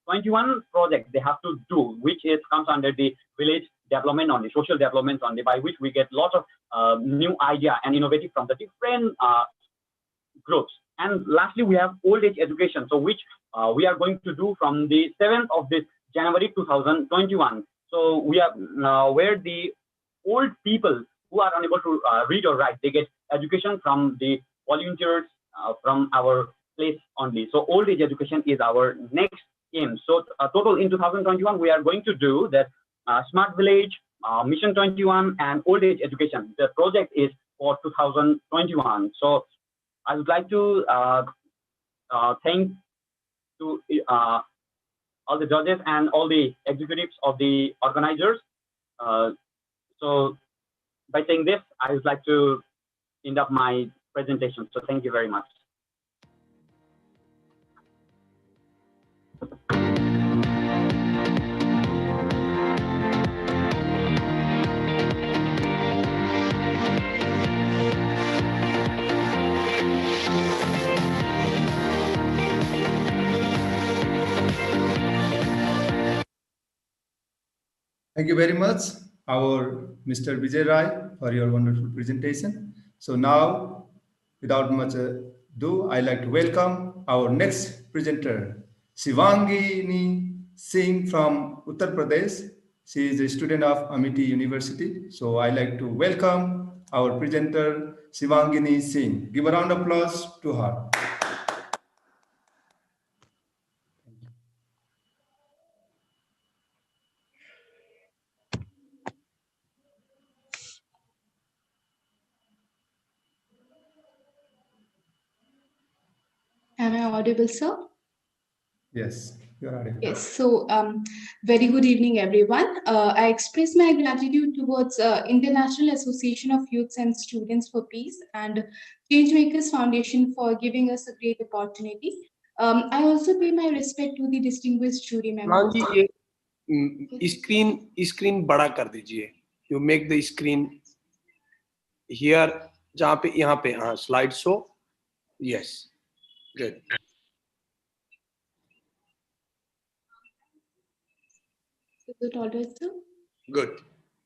21 projects they have to do, which comes under the village development on the social development on the, by which we get lots of new idea and innovative from the different groups. And lastly, we have old age education, so which we are going to do from the 7th of this January 2021. So we are where the old people who are unable to read or write, they get education from the volunteers from our place only. So old age education is our next aim. So total in 2021, we are going to do that smart village, Mission 21, and old age education. The project is for 2021. So I would like to thank to all the judges and all the executives of the organizers. So by saying this, I would like to end up my presentation. So thank you very much. Thank you very much, our Mr. Vijay Rai, for your wonderful presentation. So now, without much ado, I'd like to welcome our next presenter, Shivangini Singh from Uttar Pradesh. She is a student of Amity University. So I'd like to welcome our presenter, Shivangini Singh. Give a round of applause to her. Am I audible, sir? Yes, you're audible. Yes, so very good evening, everyone. I express my gratitude towards International Association of Youths and Students for Peace and Changemakers Foundation for giving us a great opportunity. I also pay my respect to the distinguished jury members. जी ये screen बड़ा कर दीजिए. You make the screen here जहाँ पे यहाँ पे हाँ slide show. Yes, good. Is it all right, sir? Good.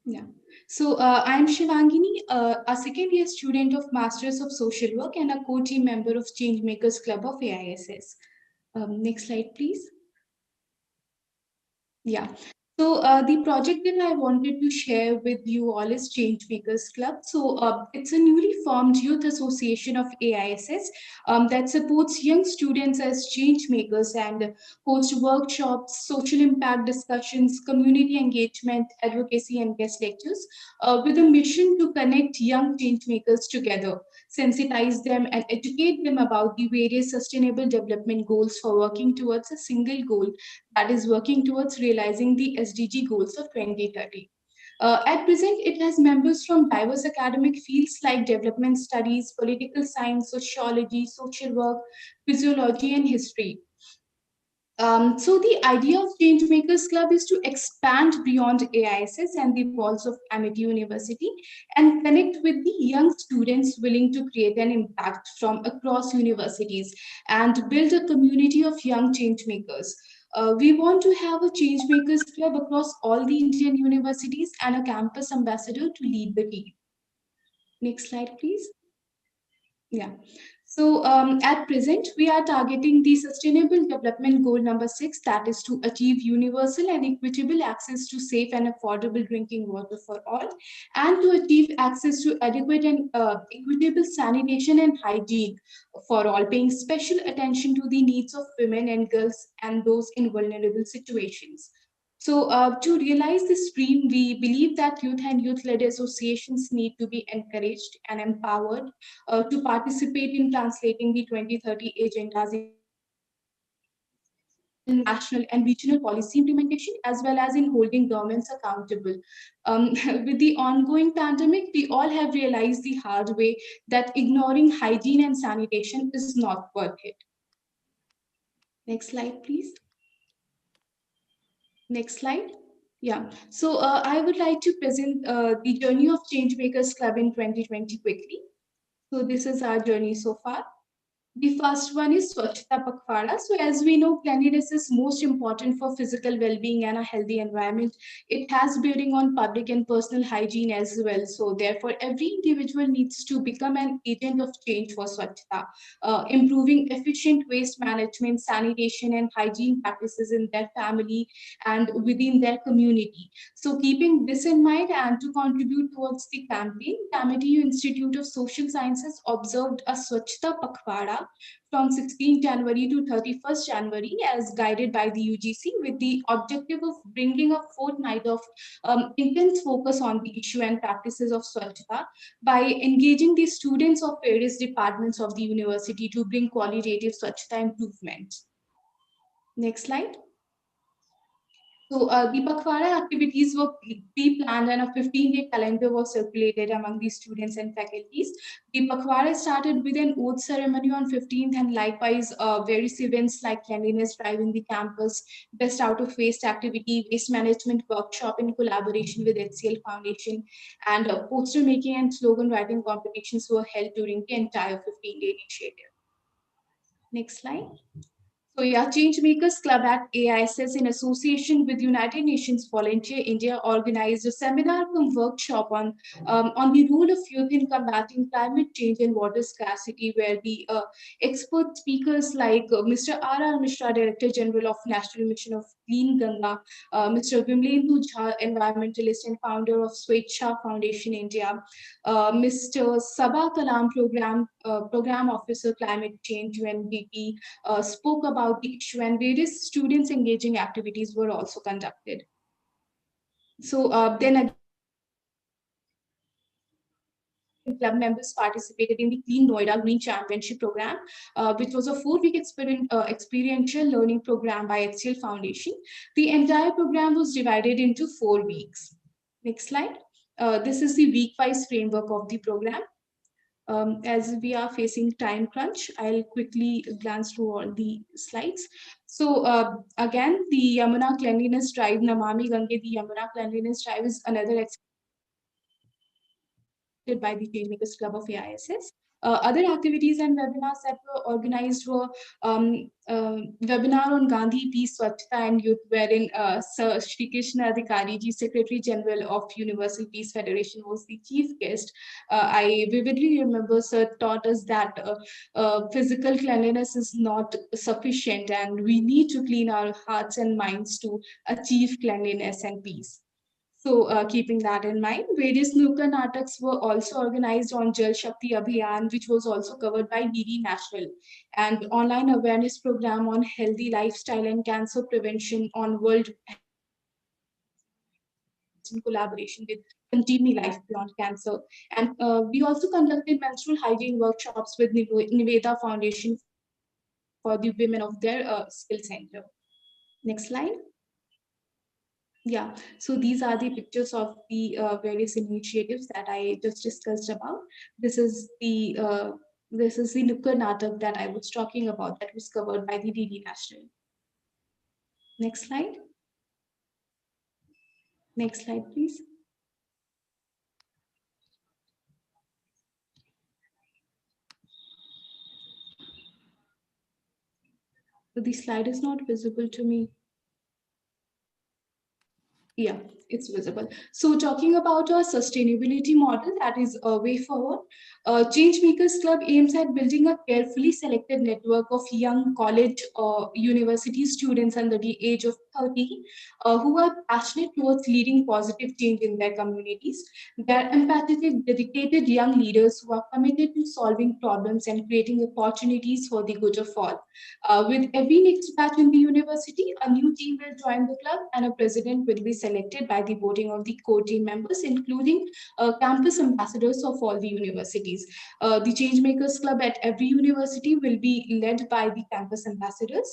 Yeah. So I'm Shivangini, a second year student of Masters of Social Work and a co-team member of Changemakers Club of AISS. Next slide, please. Yeah. So the project that I wanted to share with you all is Changemakers Club. So it's a newly formed youth association of AISS that supports young students as change makers and hosts workshops, social impact discussions, community engagement, advocacy, and guest lectures with a mission to connect young change makers together, sensitize them, and educate them about the various sustainable development goals for working towards a single goal, that is working towards realizing the SDG goals of 2030. At present, it has members from diverse academic fields like development studies, political science, sociology, social work, physiology, and history. So the idea of Changemakers Club is to expand beyond AISS and the walls of Amity University and connect with the young students willing to create an impact from across universities and build a community of young changemakers. We want to have a Changemakers Club across all the Indian universities and a campus ambassador to lead the team. Next slide, please. Yeah. So at present, we are targeting the Sustainable Development Goal number 6, that is to achieve universal and equitable access to safe and affordable drinking water for all, and to achieve access to adequate and equitable sanitation and hygiene for all, paying special attention to the needs of women and girls and those in vulnerable situations. So to realize this dream, we believe that youth and youth-led associations need to be encouraged and empowered to participate in translating the 2030 agendas in national and regional policy implementation, as well as in holding governments accountable. With the ongoing pandemic, we all have realized the hard way that ignoring hygiene and sanitation is not worth it. Next slide, please. Next slide. Yeah, so I would like to present the journey of Changemakers Club in 2020 quickly. So this is our journey so far. The first one is Swachhata Pakhwada. So as we know, cleanliness is most important for physical well-being and a healthy environment. It has bearing on public and personal hygiene as well. So therefore, every individual needs to become an agent of change for Swachhata, improving efficient waste management, sanitation, and hygiene practices in their family and within their community. So keeping this in mind and to contribute towards the campaign, Amity Institute of Social Sciences observed a Swachhata Pakhwada from 16 January to 31st January as guided by the UGC with the objective of bringing a fortnight of intense focus on the issue and practices of Swachhata by engaging the students of various departments of the university to bring qualitative Swachhata improvement. Next slide. So the Pakhwada activities were pre-planned and a 15-day calendar was circulated among the students and faculties. The Pakhwada started with an oath ceremony on 15th and likewise various events like cleanliness drive in the campus, best out of waste activity, waste management workshop in collaboration with HCL Foundation, and poster making and slogan writing competitions were held during the entire 15-day initiative. Next slide. So yeah, Changemakers Club at AISS in association with United Nations Volunteer India organized a seminar cum workshop on the role of youth in combating climate change and water scarcity, where the expert speakers like Mr. R.R. Mishra, Director General of National Mission of Clean Ganga, Mr. Vimlendu Jha, environmentalist and founder of Swechha Foundation India, Mr. Sabha Kalam, Program Officer Climate Change UNDP, spoke about the issue, and various students engaging activities were also conducted. So then club members participated in the Clean Noida Green Championship program, which was a 4-week experiential learning program by HCL Foundation. The entire program was divided into 4 weeks. Next slide. This is the week-wise framework of the program. As we are facing time crunch, I'll quickly glance through all the slides. So again, the Yamuna Cleanliness Drive, Namami Gange, the Yamuna Cleanliness Drive is another by the Changemakers Club of AISS. Other activities and webinars that were organized were webinar on Gandhi, Peace, Swachhata and Youth, wherein Sir Shri Krishna Adhikari ji, Secretary General of Universal Peace Federation, was the chief guest. I vividly remember Sir taught us that physical cleanliness is not sufficient and we need to clean our hearts and minds to achieve cleanliness and peace. So keeping that in mind, various Nukkad Nataks were also organized on Jal Shakti Abhiyan, which was also covered by DD National, and online awareness program on healthy lifestyle and cancer prevention on World in collaboration with Continue Life Beyond Cancer. And we also conducted menstrual hygiene workshops with Niveda Foundation for the women of their skill center. Next slide. Yeah, so these are the pictures of the various initiatives that I just discussed about. This is the Nukkad Natak that I was talking about that was covered by the DD National. Next slide. Next slide, please. So the slide is not visible to me. Yeah, it's visible. So talking about our sustainability model, that is a way forward. Changemakers Club aims at building a carefully selected network of young college or university students under the age of 30 who are passionate towards leading positive change in their communities. They are empathetic, dedicated young leaders who are committed to solving problems and creating opportunities for the good of all. With every next batch in the university, a new team will join the club and a president will be selected by the voting of the core team members, including campus ambassadors of all the universities. The Changemakers Club at every university will be led by the campus ambassadors.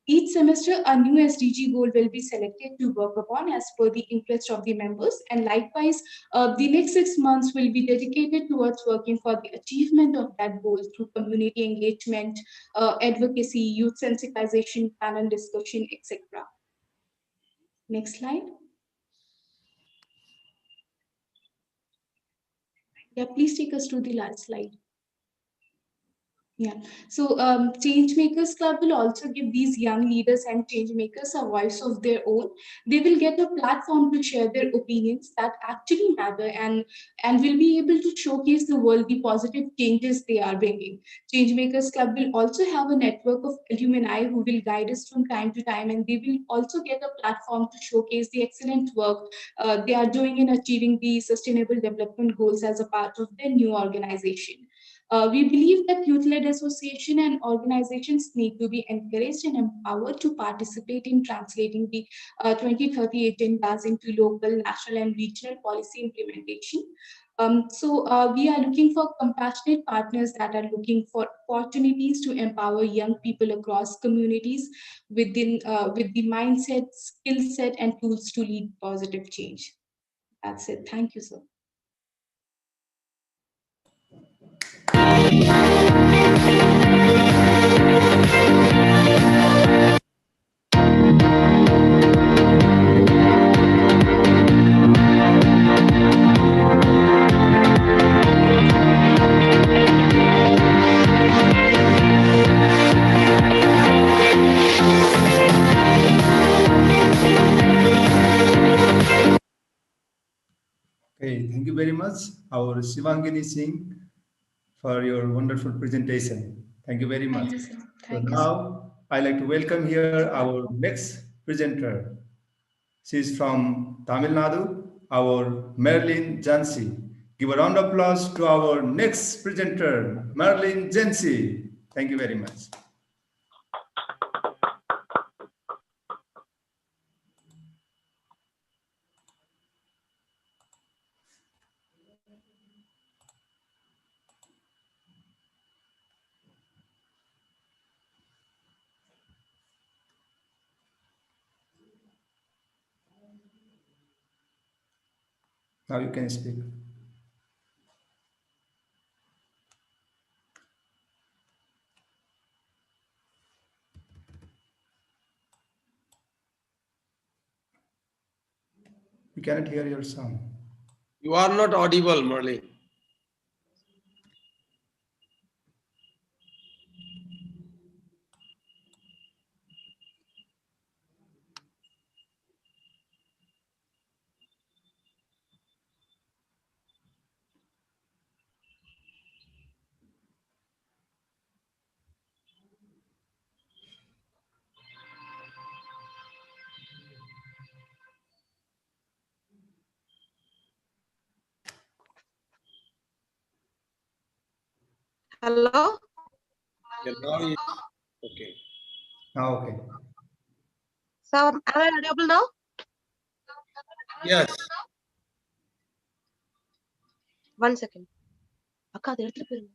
Each semester, a new SDG goal will be selected to work upon as per the interest of the members. And likewise, the next 6 months will be dedicated towards working for the achievement of that goal through community engagement, advocacy, youth sensitization, panel discussion, etc. Next slide. Yeah, please take us to the last slide. Yeah, so Changemakers Club will also give these young leaders and change makers a voice of their own. They will get a platform to share their opinions that actually matter and will be able to showcase the world the positive changes they are bringing. Changemakers Club will also have a network of alumni who will guide us from time to time, and they will also get a platform to showcase the excellent work they are doing in achieving the sustainable development goals as a part of their new organization. We believe that youth-led association and organizations need to be encouraged and empowered to participate in translating the 2030 agendas into local, national, and regional policy implementation. So we are looking for compassionate partners that are looking for opportunities to empower young people across communities with the mindset, skill set, and tools to lead positive change. That's it. Thank you, sir. Okay, thank you very much, our Shivangini Singh, for your wonderful presentation. Thank you very much. Thank you, sir. So now I'd like to welcome here our next presenter. She is from Tamil Nadu, our Marilyn Jansi. Give a round of applause to our next presenter, Marilyn Jansi. Thank you very much. Now you can speak. We cannot hear your sound. You are not audible, Merlin. Hello? Yeah, now you, okay. Now okay. So am I audible now? Yes. One second. Akka, அது எடுத்துட்டு போயிருங்க.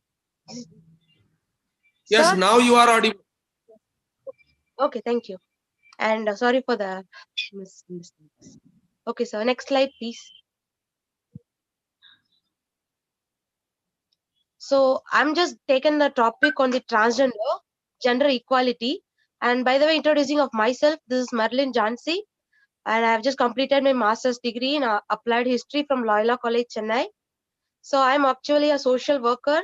Yes, Sir? now you are audible. Okay, thank you. And sorry for the mistakes. Okay, sir. Next slide, please. So I'm just taking the topic on the transgender, gender equality. And by the way, introducing of myself, this is Marilyn Jansi. And I have just completed my master's degree in applied history from Loyola College, Chennai. So I'm actually a social worker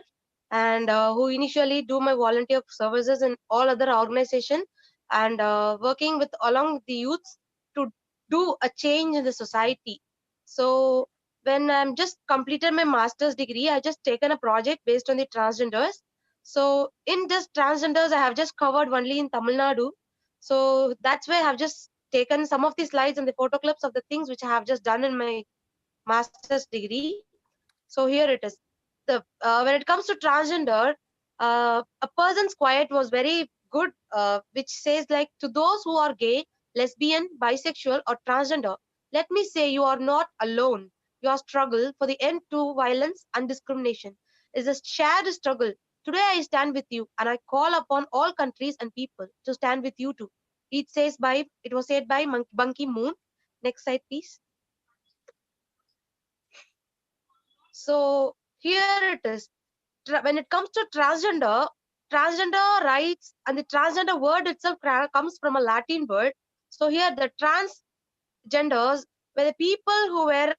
and who initially do my volunteer services in all other organizations and working with along with the youths to do a change in the society. So when I'm just completed my master's degree, I just taken a project based on the transgenders. So in this transgenders, I have just covered only in Tamil Nadu. So that's why I have just taken some of the slides and the photo clips of the things which I have just done in my master's degree. So here it is. When it comes to transgender, a person's quiet was very good, which says like to those who are gay, lesbian, bisexual, or transgender, let me say you are not alone. Your struggle for the end to violence and discrimination is a shared struggle. Today I stand with you, and I call upon all countries and people to stand with you too. It was said by Ban Ki-moon. Next slide, please. So here it is. When it comes to transgender rights and the transgender word itself comes from a Latin word. So here the transgenders were the people who were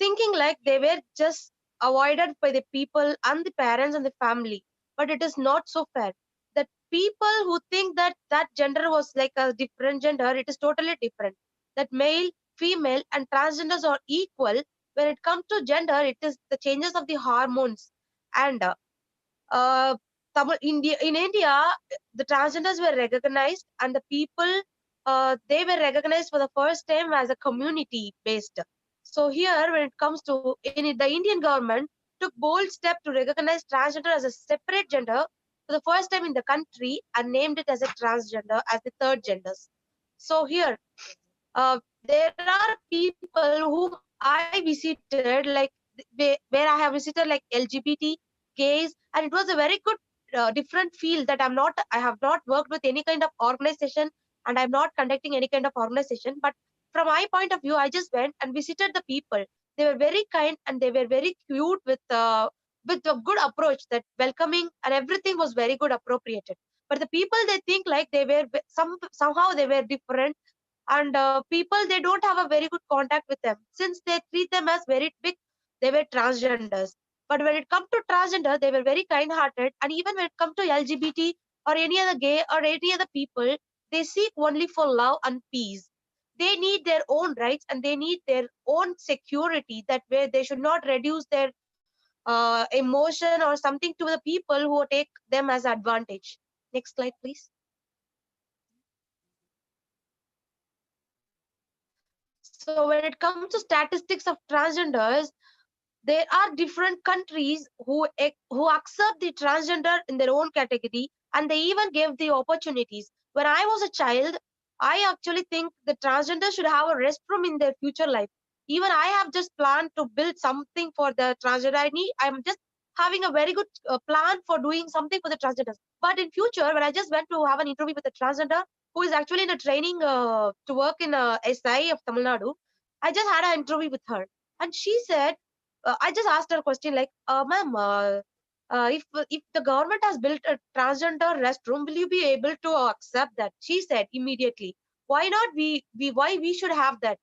thinking like they were just avoided by the people and the parents and the family. But it is not so fair. That people who think that that gender was like a different gender, it is totally different. That male, female, and transgenders are equal. When it comes to gender, it is the changes of the hormones and uh, in India, the transgenders were recognized, and the people they were recognized for the first time as a community based. So here, when it comes to the Indian government took bold step to recognize transgender as a separate gender for the first time in the country and named it as a transgender as the third genders. So here, there are people whom I visited, like where I have visited, like LGBT, gays, and it was a very good, different field that I have not worked with any kind of organization, and I'm not conducting any kind of organization. But from my point of view, I just went and visited the people. They were very kind and they were very cute with a good approach, that welcoming and everything was very good appropriated. But the people, they think like they were somehow they were different, and people, they don't have a very good contact with them since they treat them as very big. They were transgenders. But when it comes to transgender, they were very kind hearted, and even when it comes to LGBT or any other gay or any other people, they seek only for love and peace. They need their own rights and they need their own security, that way they should not reduce their emotion or something to the people who take them as advantage. Next slide, please. So when it comes to statistics of transgenders, there are different countries who accept the transgender in their own category, and they even give the opportunities. When I was a child, I actually think the transgender should have a restroom in their future life. Even I have just planned to build something for the transgender. I'm just having a very good plan for doing something for the transgenders. But in future, when I just went to have an interview with a transgender who is actually in a training to work in SI of Tamil Nadu, I just had an interview with her. And she said, I just asked her a question like, ma'am, if the government has built a transgender restroom, will you be able to accept that? She said immediately, why not why we should have that?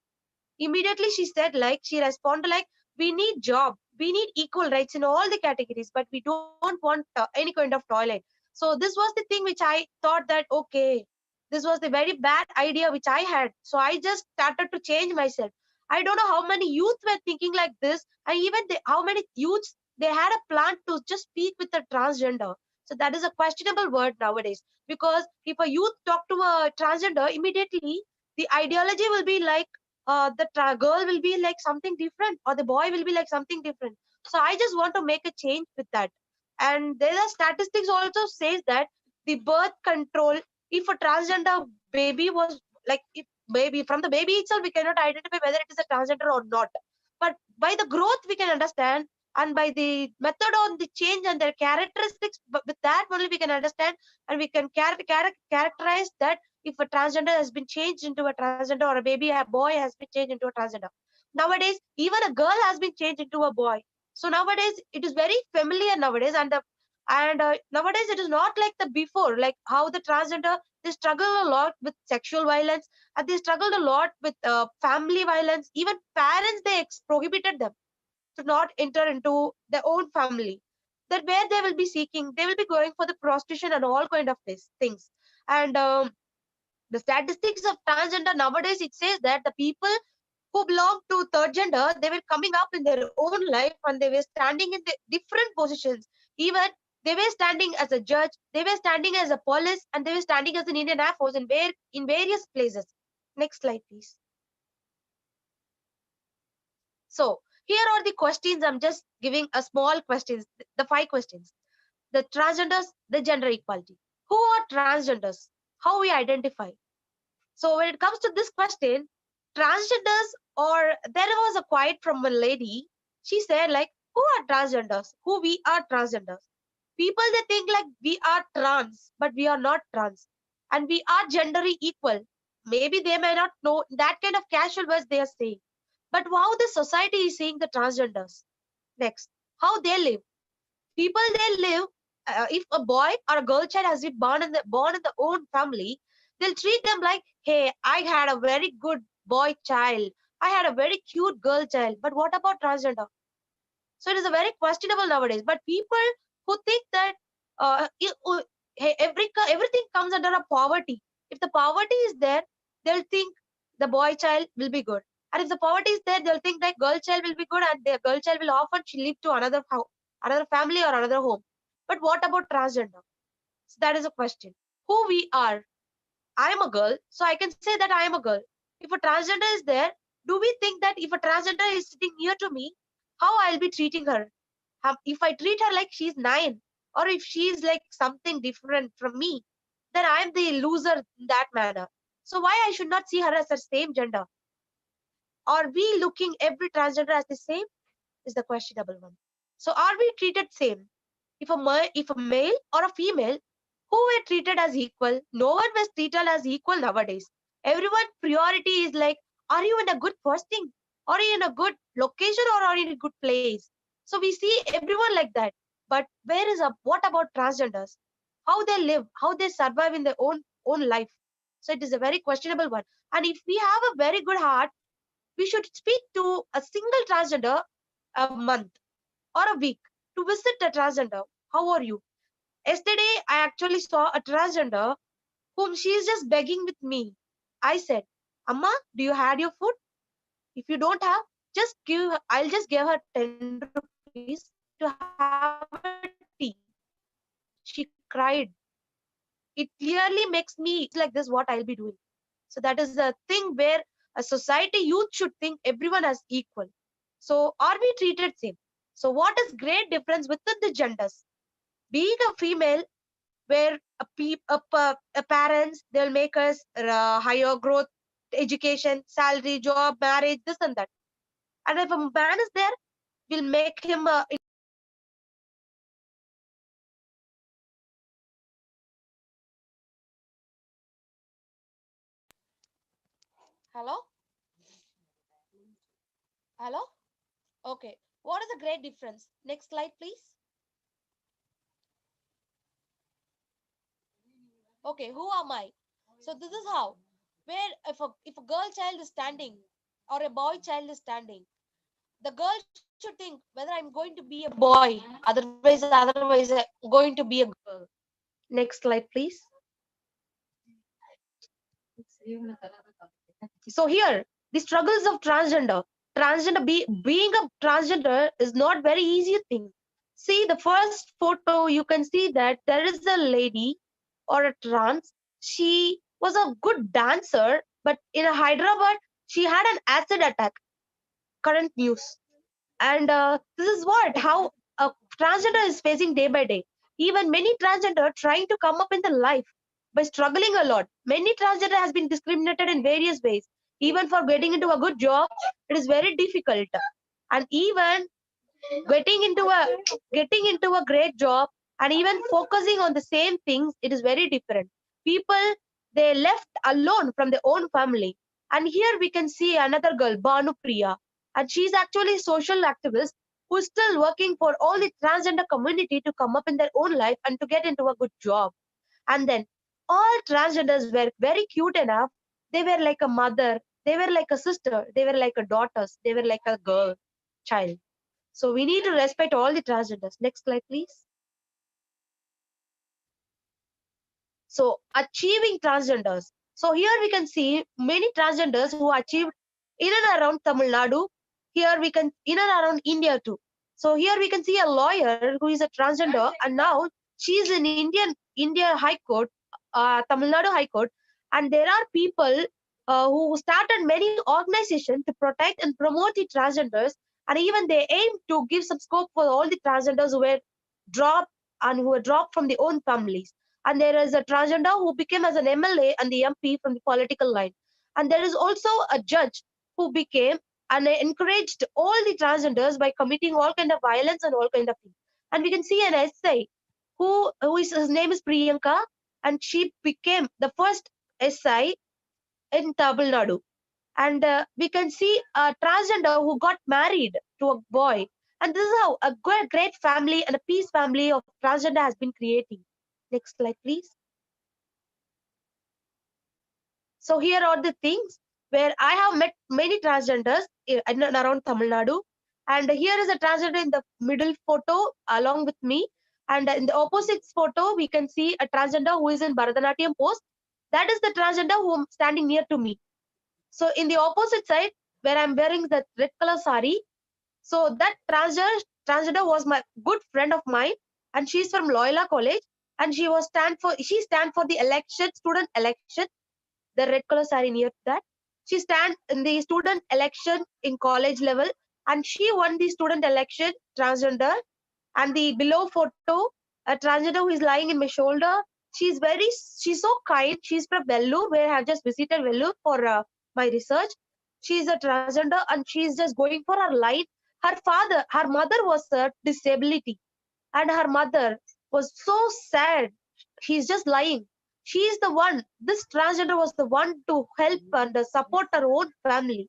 Immediately she said, like, she responded like, we need job, we need equal rights in all the categories, but we don't want any kind of toilet. So this was the thing which I thought that, okay, this was the very bad idea which I had. So I just started to change myself. I don't know how many youth were thinking like this, and even how many youths they had a plan to just speak with a transgender. So that is a questionable word nowadays, because if a youth talk to a transgender, immediately the ideology will be like, the girl will be like something different, or the boy will be like something different. So I just want to make a change with that. And there are statistics also says that the birth control, if a transgender baby was like, if baby, from the baby itself we cannot identify whether it is a transgender or not, but by the growth we can understand, and by the method on the change and their characteristics, but with that only we can understand, and we can characterize that if a transgender has been changed into a transgender, or a baby, a boy has been changed into a transgender. Nowadays even a girl has been changed into a boy. So nowadays it is very familiar nowadays, and nowadays it is not like the before, like how the transgender, they struggle a lot with sexual violence, and they struggled a lot with family violence. Even parents, they prohibited them to not enter into their own family, that where they will be seeking, they will be going for the prostitution and all kind of things. And the statistics of transgender nowadays, it says that the people who belong to third gender, they were coming up in their own life, and they were standing in the different positions. Even they were standing as a judge, they were standing as a police, and they were standing as an Indian Air Force in various places. Next slide, please. So here are the questions. I'm just giving a small questions, the 5 questions. The transgenders, the gender equality. Who are transgenders? How we identify? So when it comes to this question, transgenders, or there was a quote from a lady. She said like, who are transgenders? Who we are transgenders? People, they think like we are trans, but we are not trans, and we are gender equal. Maybe they may not know that kind of casual words they are saying, but how the society is seeing the transgenders. Next, how they live. People, they live. If a boy or a girl child has been born in the own family, they'll treat them like, hey, I had a very good boy child, I had a very cute girl child. But what about transgender? So it is a very questionable nowadays. But people who think that hey, everything comes under a poverty. If the poverty is there, they'll think the boy child will be good. And if the poverty is there, they'll think that girl child will be good, and their girl child will often live to another family or another home. But what about transgender? So that is a question. Who we are. I am a girl, so I can say that I am a girl. If a transgender is there, do we think that if a transgender is sitting near to me, how I'll be treating her? If I treat her like she's 9, or if she's like something different from me, then I'm the loser in that manner. So why I should not see her as the same gender? Are we looking every transgender as the same? Is the questionable one. So are we treated same? If a male or a female, who were treated as equal, no one was treated as equal nowadays. Everyone priority is like, are you in a good posting? Are you in a good location, or are you in a good place? So we see everyone like that. But what about transgenders? How they live, how they survive in their own life. So it is a very questionable one. And if we have a very good heart, we should speak to a single transgender a month or a week to visit a transgender. How are you? Yesterday, I actually saw a transgender whom she is just begging with me. I said, Amma, do you had your food? If you don't have, I'll just give her 10 rupees to have a tea. She cried. It clearly makes me, it's like this, what I'll be doing. So that is the thing where a society youth should think everyone as equal. So are we treated same? So what is great difference within the genders? Being a female, where a parents, they'll make us higher growth, education, salary, job, marriage, this and that. And if a man is there, we'll make him hello hello Okay, what is the great difference? Next slide, please. Okay, who am I? So this is how, where if a girl child is standing or a boy child is standing, the girl should think whether I'm going to be a boy, otherwise going to be a girl. Next slide, please. So here, the struggles of transgender. Being a transgender is not very easy thing. See the first photo, you can see that there is a lady or a trans. She was a good dancer, but in Hyderabad, she had an acid attack. Current news. And this is what how a transgender is facing day by day. Even many transgender trying to come up in the life by struggling a lot. Many transgender has been discriminated in various ways. Even for getting into a good job, it is very difficult. And even getting into a great job and even focusing on the same things, it is very different. People, they left alone from their own family. And here we can see another girl, Banu Priya, and she's actually a social activist who's still working for all the transgender community to come up in their own life and to get into a good job. And then all transgenders were very cute enough. They were like a mother, they were like a sister, they were like a daughters, they were like a girl child. So we need to respect all the transgenders. Next slide, please. So achieving transgenders. So here we can see many transgenders who achieved in and around Tamil Nadu. Here we can in and around India too. So here we can see a lawyer who is a transgender, and now she's in India High Court, Tamil Nadu High Court, and there are people who started many organizations to protect and promote the transgenders, and even they aim to give some scope for all the transgenders who were dropped and who were dropped from their own families. And there is a transgender who became as an MLA and the MP from the political line. And there is also a judge who became and encouraged all the transgenders by committing all kind of violence and all kind of things. And we can see an essay who is his name is Priyanka, and she became the first SI in Tamil Nadu. And we can see a transgender who got married to a boy. And this is how a great family and a peace family of transgender has been creating. Next slide, please. So here are the things where I have met many transgenders in and around Tamil Nadu. And here is a transgender in the middle photo along with me. And in the opposite photo, we can see a transgender who is in Bharatanatyam pose. That is the transgender who is standing near to me. So in the opposite side, where I'm wearing the red color sari, so that transgender was my good friend of mine, and she's from Loyola College, and she stand for the election, student election, the red color sari near that. She stand in the student election in college level, and she won the student election transgender. And the below photo, a transgender who is lying in my shoulder. She's so kind. She's from Vellore, where I have just visited Vellore for my research. She's a transgender, and she's just going for her life. Her mother was a disability, and her mother was so sad. She's just lying. She's the one, this transgender was the one to help and support her own family.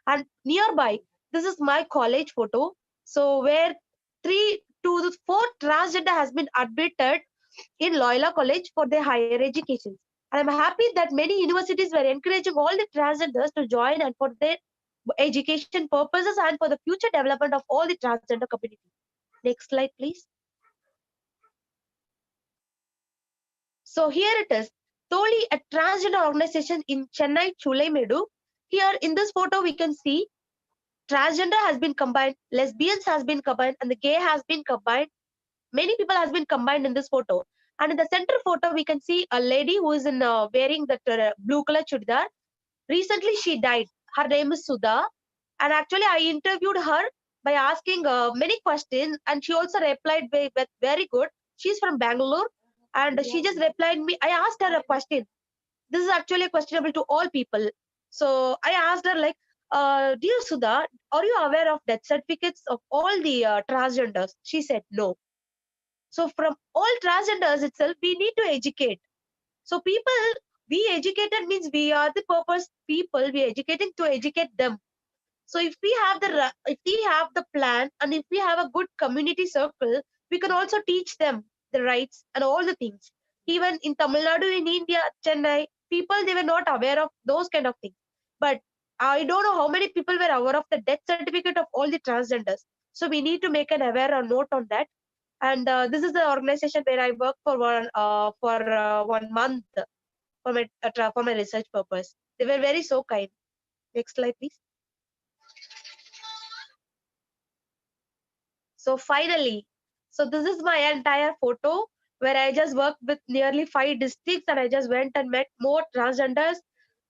And nearby, this is my college photo. So where 3 to 4 transgender has been admitted in Loyola College for their higher education. And I'm happy that many universities were encouraging all the transgenders to join and for their education purposes and for the future development of all the transgender community. Next slide, please. So here it is, Toli, a transgender organization in Chennai, Chulaimedu. Here in this photo, we can see transgender has been combined, lesbians has been combined, and the gay has been combined. Many people has been combined in this photo. And in the center photo, we can see a lady who is in wearing that blue color chudidar. Recently, she died. Her name is Sudha. And actually, I interviewed her by asking many questions, and she also replied with very good. She's from Bangalore, and she just replied me. I asked her a question. This is actually questionable to all people. So I asked her like, dear Sudha, are you aware of death certificates of all the transgenders? She said no. So from all transgenders itself, we need to educate. So we educated means we are the purpose people. We are educating to educate them. So if we have the plan and if we have a good community circle, we can also teach them the rights and all the things. Even in Tamil Nadu, in India, Chennai, people, they were not aware of those kind of things. But I don't know how many people were aware of the death certificate of all the transgenders. So we need to make an aware or note on that. And this is the organization where I work for 1 month for my research purpose. They were very so kind. Next slide, please. So finally, so this is my entire photo where I just worked with nearly 5 districts and I just went and met more transgenders.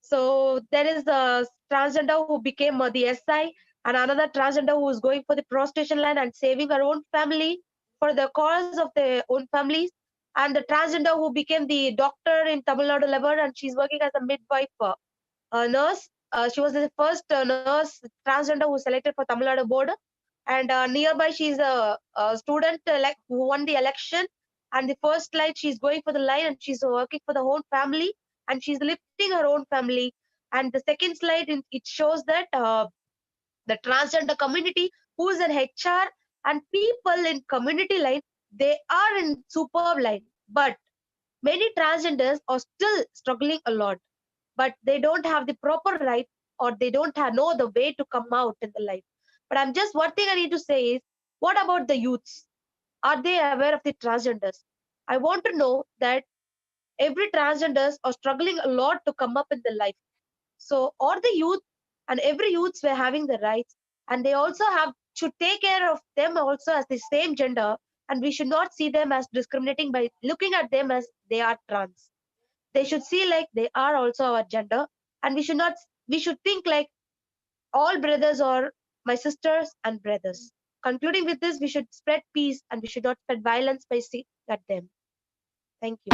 So there is a transgender who became the SI and another transgender who is going for the prostitution line and saving her own family for the cause of their own families. And the transgender who became the doctor in Tamil Nadu level and she's working as a midwife nurse. She was the first nurse transgender who was selected for Tamil Nadu board. And nearby, she's a student who won the election. And the first slide, she's going for the line and she's working for the whole family and she's lifting her own family. And the second slide, it shows that the transgender community who is an HR and people in community line, they are in superb line. But many transgenders are still struggling a lot, but they don't have the proper right or they don't know the way to come out in the life. But I'm just one thing I need to say is, what about the youths? Are they aware of the transgenders? I want to know that every transgenders are struggling a lot to come up in the life. So all the youth and every youths were having the rights and they also should take care of them also as the same gender, and we should not see them as discriminating by looking at them as they are trans. They should see like they are also our gender, and we should think like all brothers are my sisters and brothers. Concluding with this, we should spread peace and we should not spread violence by seeing at them. Thank you.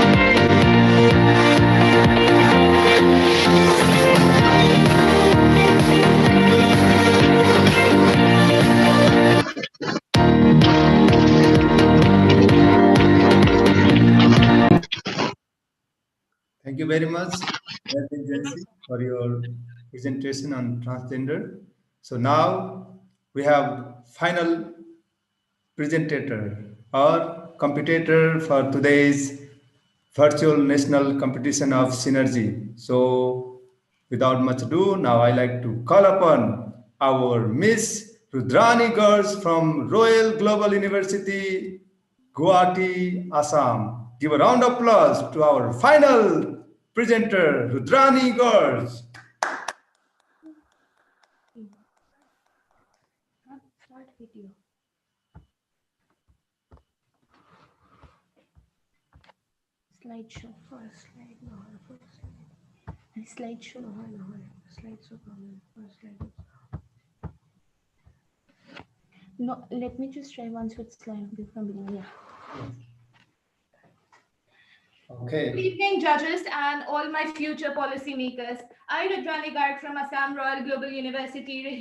Thank you very much, Jency, for your presentation on transgender. So now we have final presenter or competitor for today's virtual national competition of synergy. So without much ado, now I like to call upon our Miss Rudrani girls from Royal Global University, Guwahati, Assam. Give a round of applause to our final presenter, Rudrani girls. Start video. Slideshow first slide, no, first slide. Slideshow, no, slideshow, first slide. No, let me just try once with slide from beginning. Yeah. Okay. Good evening, judges and all my future policymakers. I, Rudrani Garg from Assam Royal Global University,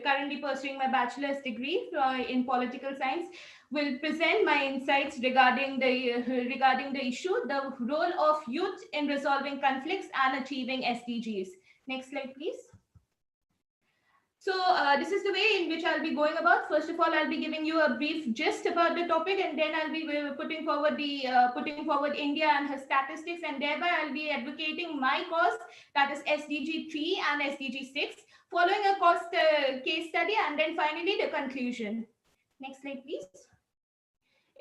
currently pursuing my bachelor's degree in political science, will present my insights regarding the issue, the role of youth in resolving conflicts and achieving SDGs. Next slide, please. So this is the way in which I'll be going about. First of all, I'll be giving you a brief gist about the topic, and then I'll be putting forward India and her statistics, and thereby I'll be advocating my cause, that is SDG 3 and SDG 6, following a case study, and then finally the conclusion. Next slide, please.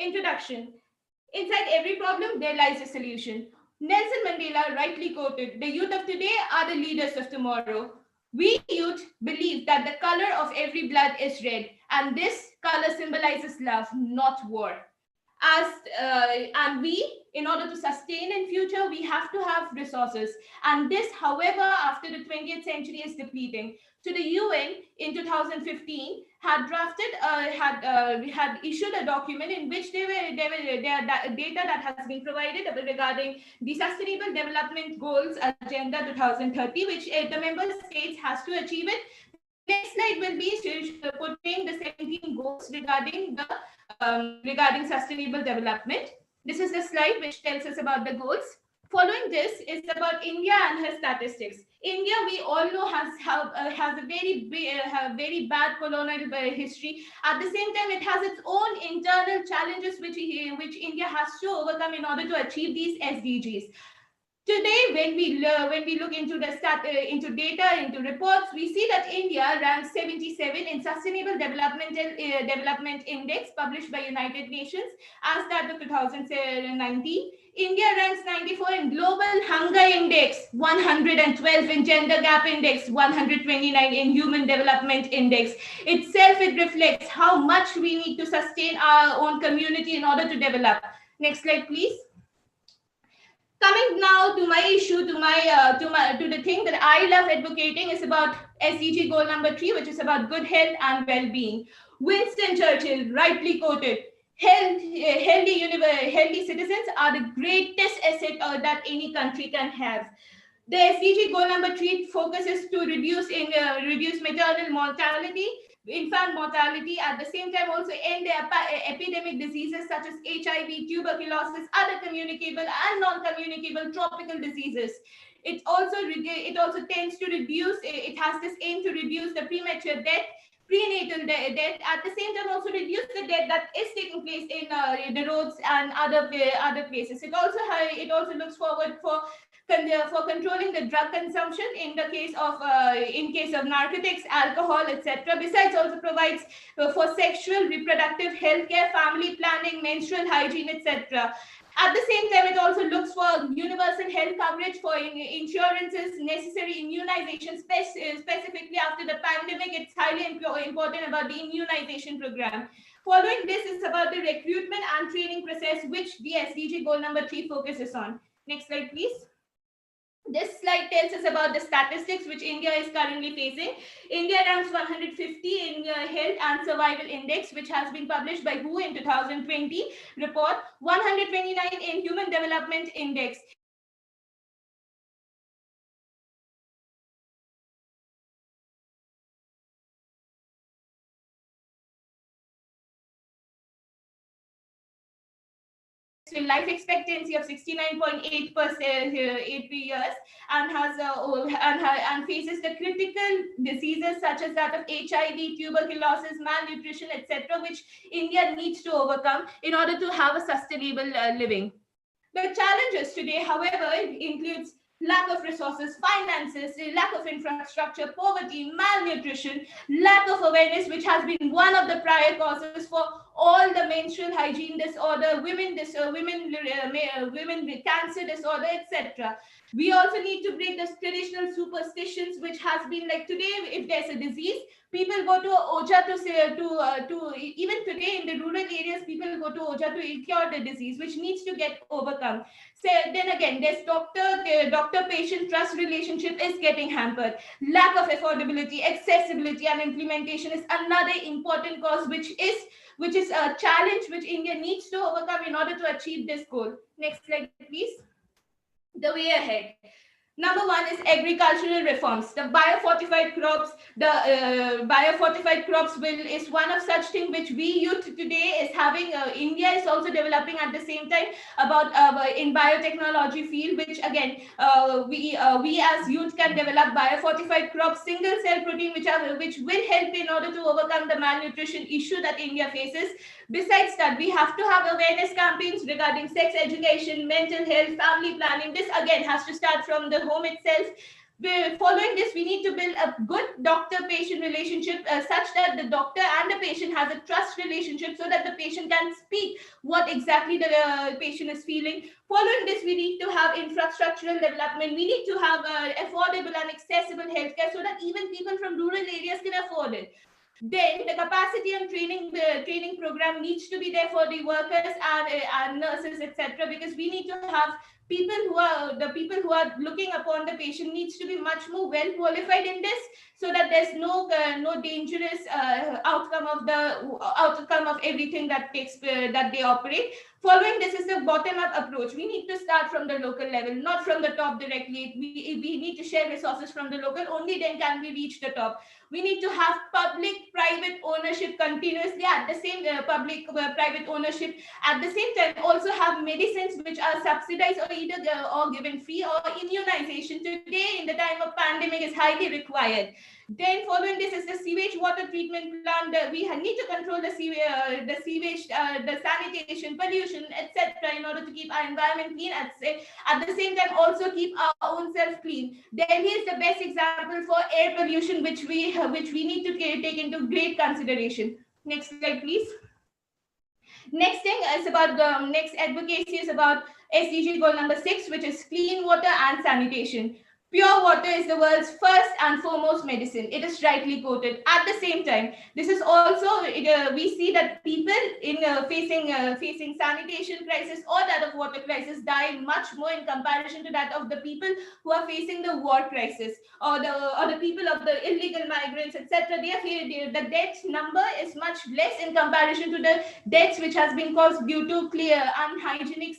Introduction. Inside every problem, there lies a solution. Nelson Mandela rightly quoted, "The youth of today are the leaders of tomorrow." We youth believe that the color of every blood is red, and this color symbolizes love, not war. And we, in order to sustain in future, we have to have resources. And this, however, after the 20th century is depleting. So the UN in 2015 had had issued a document in which there data that has been provided regarding the Sustainable Development Goals Agenda 2030, which the member states has to achieve it. Next slide will be putting the 17 goals regarding sustainable development. This is the slide which tells us about the goals. Following this is about India and her statistics. India, we all know, has a very bad colonial history. At the same time, it has its own internal challenges which India has to overcome in order to achieve these SDGs. Today, when we look into into data, into reports, we see that India ranks 77 in Sustainable Development Index published by United Nations as that of 2019. India ranks 94 in Global Hunger Index, 112 in Gender Gap Index, 129 in Human Development Index. Itself, it reflects how much we need to sustain our own community in order to develop. Next slide, please. Coming now to my issue, to the thing that I love advocating is about SDG goal number 3, which is about good health and well-being. Winston Churchill rightly quoted, healthy citizens are the greatest asset that any country can have. The SDG goal number 3 focuses to reduce maternal mortality, infant mortality, at the same time also end epidemic diseases such as HIV, tuberculosis, other communicable and non-communicable tropical diseases. It also tends to reduce, it has this aim to reduce the premature death, prenatal death, at the same time also reduce the death that is taking place in the roads and other places. It also looks forward for controlling the drug consumption in case of narcotics, alcohol, etc. Besides, also provides for sexual, reproductive health care, family planning, menstrual hygiene, etc. At the same time, it also looks for universal health coverage for insurances, necessary immunization, specifically after the pandemic. It's highly important about the immunization program. Following this is about the recruitment and training process, which the SDG goal number 3 focuses on. Next slide, please. This slide tells us about the statistics which India is currently facing. India ranks 150 in Health and Survival Index, which has been published by WHO in 2020 report, 129 in Human Development Index. Life expectancy of 69.8 years, and faces the critical diseases such as that of HIV, tuberculosis, malnutrition, etc., which India needs to overcome in order to have a sustainable living. The challenges today, however, includes lack of resources, finances, lack of infrastructure, poverty, malnutrition, lack of awareness, which has been one of the prior causes for all the menstrual hygiene disorder, women cancer disorder, etc. We also need to break the traditional superstitions, which has been like today, if there's a disease, people go to OJA even today in the rural areas, people go to OJA to cure the disease, which needs to get overcome. So then again, there's doctor-patient trust relationship is getting hampered. Lack of affordability, accessibility, and implementation is another important cause, which is a challenge which India needs to overcome in order to achieve this goal. Next slide, please. The way ahead. Number one is agricultural reforms. The biofortified crops is one of such things which we youth today is having. India is also developing at the same time about in biotechnology field, which again we as youth can develop biofortified crops, single cell protein, which will help in order to overcome the malnutrition issue that India faces. Besides that, we have to have awareness campaigns regarding sex education, mental health, family planning. This again has to start from the home itself. Following this, we need to build a good doctor-patient relationship such that the doctor and the patient has a trust relationship so that the patient can speak what exactly the patient is feeling. Following this, we need to have infrastructural development. We need to have affordable and accessible healthcare so that even people from rural areas can afford it. Then the capacity and training program needs to be there for the workers and nurses, etc., because we need to have people who are looking upon the patient needs to be much more well qualified in this, so that there's no dangerous outcome of everything that they operate. Following this is the bottom-up approach. We need to start from the local level, not from the top directly. We need to share resources from the local. Only then can we reach the top. We need to have public-private ownership continuously at the same public-private ownership. At the same time, also have medicines which are subsidized or either or given free, or immunization today in the time of pandemic is highly required. Then following this is the sewage water treatment plant. We need to control the sewage, the sanitation, pollution, etc. in order to keep our environment clean. At the same time, also keep our own self clean. Delhi is the best example for air pollution, which we need to take into great consideration. Next slide, please. Next thing is about the next advocacy is about SDG goal number 6, which is clean water and sanitation. Pure water is the world's first and foremost medicine. It is rightly quoted. At the same time, this is also, we see that people in facing sanitation crisis or that of water crisis die much more in comparison to that of the people who are facing the war crisis, or the people of the illegal migrants, etc. The death number is much less in comparison to the deaths which has been caused due to unhygienic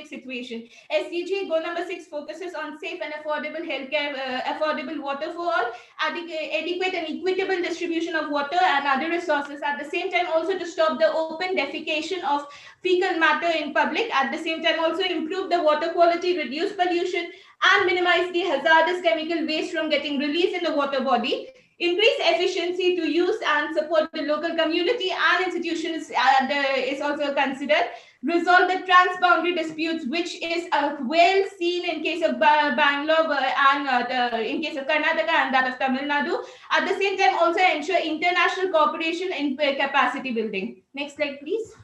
situation. SDG goal number 6 focuses on safe and affordable healthcare, affordable water for all, adequate and equitable distribution of water and other resources. At the same time, also to stop the open defecation of fecal matter in public. At the same time, also improve the water quality, reduce pollution, and minimize the hazardous chemical waste from getting released in the water body. Increase efficiency to use and support the local community and institutions is also considered. Resolve the transboundary disputes, which is well seen in case of Bangalore and in case of Karnataka and that of Tamil Nadu. At the same time, also ensure international cooperation in capacity building. Next slide, please.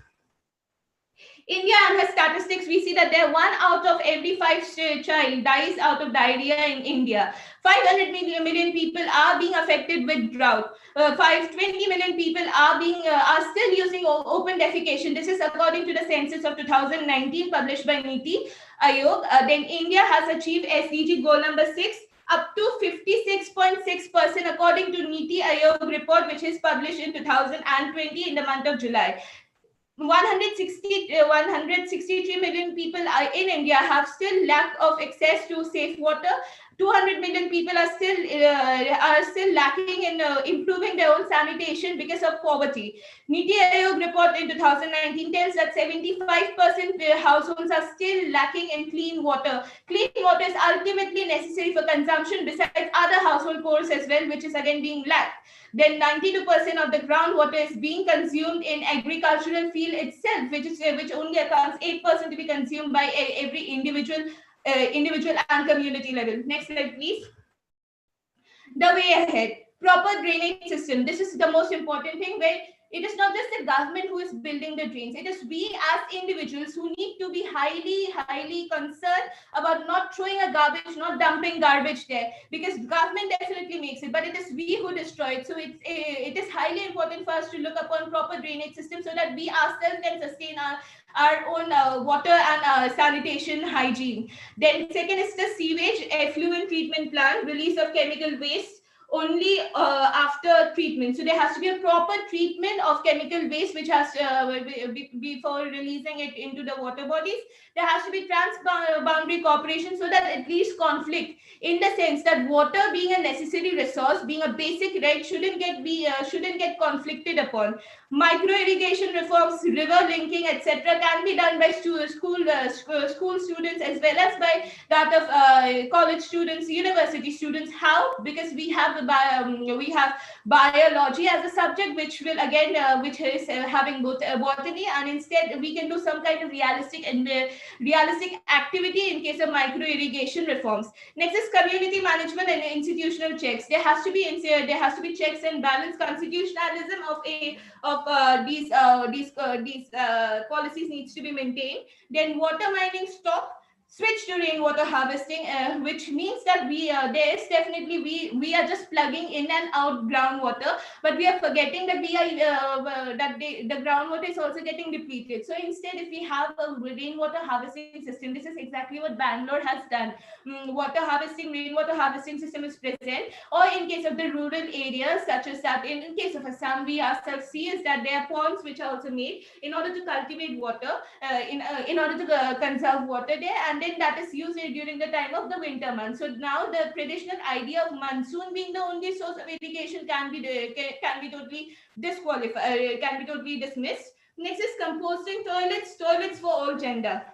India and her statistics, we see that there 1 out of every 5 child dies out of diarrhea in India. 500 million people are being affected with drought. 20 million people are still using open defecation. This is according to the census of 2019 published by Niti Aayog. Then India has achieved SDG goal number 6 up to 56.6% according to Niti Aayog report, which is published in 2020 in the month of July. 163 million people in India have still lack of access to safe water. 200 million people are still lacking in improving their own sanitation because of poverty. Niti Aayog report in 2019 tells that 75% households are still lacking in clean water. Clean water is ultimately necessary for consumption besides other household chores as well, which is again being lacked. Then 92% of the groundwater is being consumed in agricultural field itself, which only accounts 8% to be consumed by every individual and community level. Next slide, please. The way ahead, proper drainage system. This is the most important thing, where it is not just the government who is building the drains. It is we as individuals who need to be highly concerned about not throwing a garbage, not dumping garbage there, because government definitely makes it, but it is we who destroy it. So it is highly important for us to look upon proper drainage system so that we ourselves can sustain our own water and sanitation hygiene. Then second is the sewage effluent treatment plant, release of chemical waste only after treatment. So there has to be a proper treatment of chemical waste, which has before releasing it into the water bodies. There has to be transboundary cooperation so that at least conflict, in the sense that water being a necessary resource, being a basic right, shouldn't get conflicted upon. Micro irrigation reforms, river linking, etc., can be done by school students as well as by that of college students, university students. How? Because we have biology as a subject, which will again which is having both botany, and instead we can do some kind of realistic activity in case of micro irrigation reforms. Next is community management and institutional checks. There has to be checks and balance. Constitutionalism of these policies needs to be maintained. Then water mining stop. Switch to rainwater harvesting, which means that we are just plugging in and out groundwater, but we are forgetting that the groundwater is also getting depleted. So instead, if we have a rainwater harvesting system, this is exactly what Bangalore has done. Rainwater harvesting system is present, or in case of the rural areas, such as that in case of Assam, we ourselves see is that there are ponds which are also made in order to cultivate water, in order to conserve water there, and then that is used during the time of the winter months. So now the traditional idea of monsoon being the only source of irrigation can be totally dismissed. Next is composting toilets for all gender.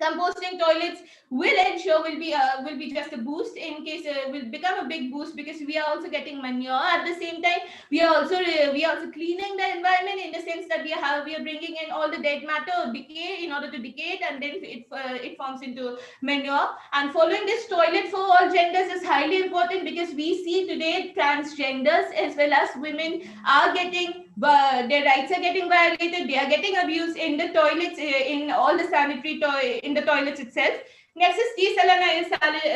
Composting toilets will ensure will be just a boost in case will become a big boost, because we are also getting manure. At the same time, we are also cleaning the environment, in the sense that we are bringing in all the dead matter or decay in order to decay it, and then it forms into manure. And following this toilet for all genders is highly important, because we see today transgenders as well as women are getting their rights are getting violated. They are getting abused in the toilets, in all the in the toilets itself. Next is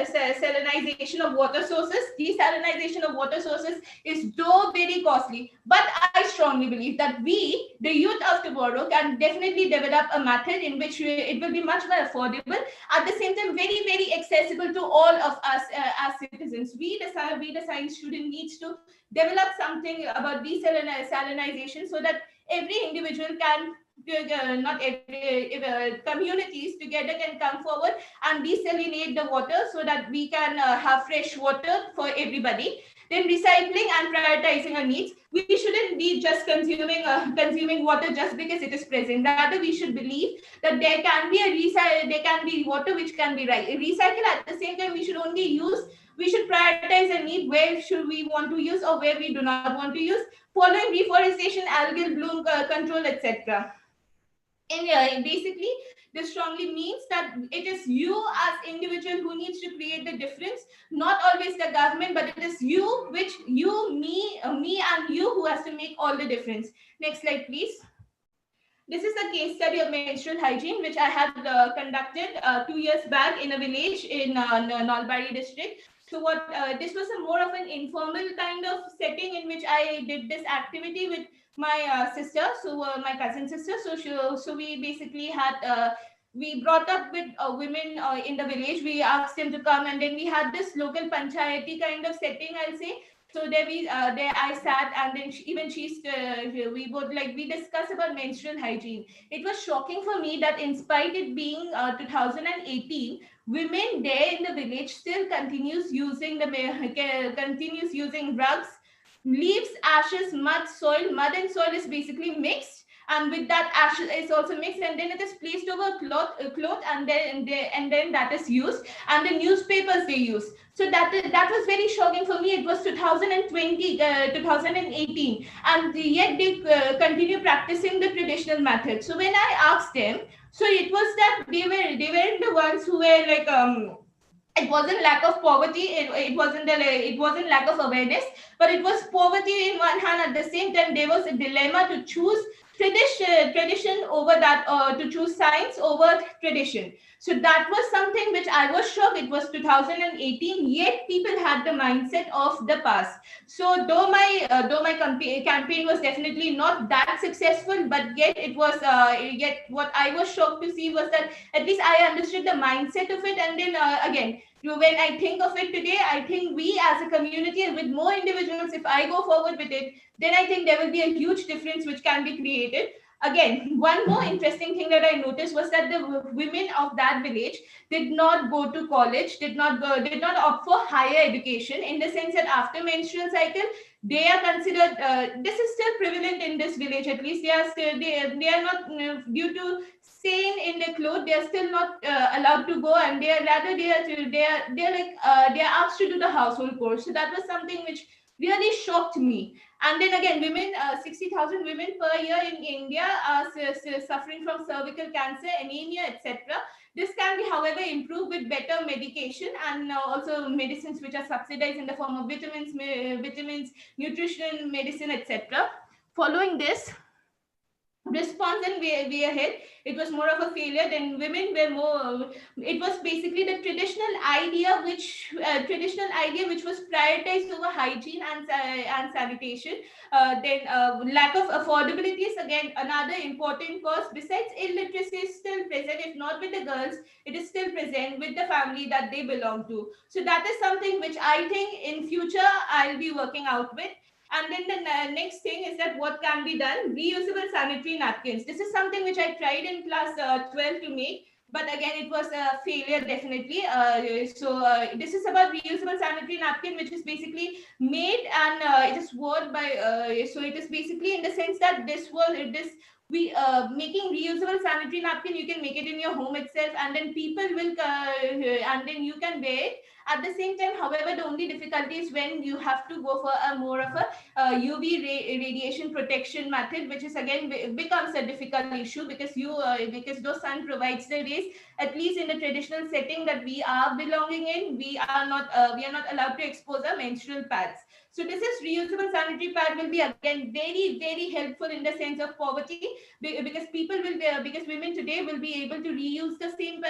desalinization of water sources. Desalinization of water sources is though very costly, but I strongly believe that we, the youth of tomorrow, can definitely develop a method in which it will be much more affordable, at the same time very, very accessible to all of us as citizens. We the science student needs to develop something about desalinization, so that every individual can not every communities together can come forward and desalinate the water, so that we can have fresh water for everybody. Then recycling and prioritizing our needs. We shouldn't be just consuming water just because it is present. Rather, we should believe that there can be water which can be recycled. At the same time, we should prioritize a need where should we want to use or where we do not want to use, following reforestation, algal bloom control, etc. And basically, this strongly means that it is you as individual who needs to create the difference, not always the government, but it is you, me and you, who has to make all the difference. Next slide, please. This is a case study of menstrual hygiene, which I had conducted 2 years back in a village in Nalbari district. So this was a more of an informal kind of setting in which I did this activity with my sister, my cousin sister. So we basically had we brought up with women in the village. We asked them to come, and then we had this local panchayati kind of setting, I'll say. So there I sat, and then we discussed about menstrual hygiene. It was shocking for me that in spite it being 2018, women there in the village still continues using rugs, leaves, ashes, mud and soil is basically mixed, and with that ashes is also mixed, and then it is placed over cloth, and then that is used, and the newspapers they use. So that was very shocking for me. It was 2018, and yet they continue practicing the traditional method. So when I asked them, so it was that they weren't the ones who were like it wasn't lack of poverty, it wasn't lack of awareness, but it was poverty in one hand. At the same time, there was a dilemma to choose tradition over that, to choose science over tradition. So that was something which I was shocked. It was 2018, yet people had the mindset of the past. So though my campaign was definitely not that successful, but yet it was yet what I was shocked to see was that at least I understood the mindset of it. And then again, when I think of it today, I think we as a community and with more individuals, if I go forward with it, then I think there will be a huge difference which can be created. Again, one more interesting thing that I noticed was that the women of that village did not go to college, did not opt for higher education, in the sense that after menstrual cycle, they are considered, this is still prevalent in this village, at least they are not, due to stain in their clothes, they are still not allowed to go, and they are asked to do the household chores. So that was something which really shocked me. And then again, women, 60,000 women per year in India are suffering from cervical cancer, anemia, etc. This can be, however, improved with better medication and also medicines which are subsidized in the form of vitamins, nutrition, medicine, etc. Following this response and way ahead, it was more of a failure. Then women were more, it was basically the traditional idea which was prioritized over hygiene and sanitation. Then lack of affordability is again another important cause. Besides, illiteracy is still present, if not with the girls, it is still present with the family that they belong to. So that is something which I think in future I'll be working out with. And then the next thing is that what can be done? Reusable sanitary napkins. This is something which I tried in class 12 to make, but again, it was a failure definitely. This is about reusable sanitary napkin, which is basically made and it is worn by, so it is basically in the sense that this making reusable sanitary napkin, you can make it in your home itself, and then people will and then you can wear it. At the same time, however, the only difficulty is when you have to go for a more of a UV radiation protection method, which is again becomes a difficult issue, because because though sun provides the rays, at least in the traditional setting that we are belonging in, we are not allowed to expose our menstrual pads. So this is reusable sanitary pad will be again very helpful in the sense of poverty, because because women today will be able to reuse the same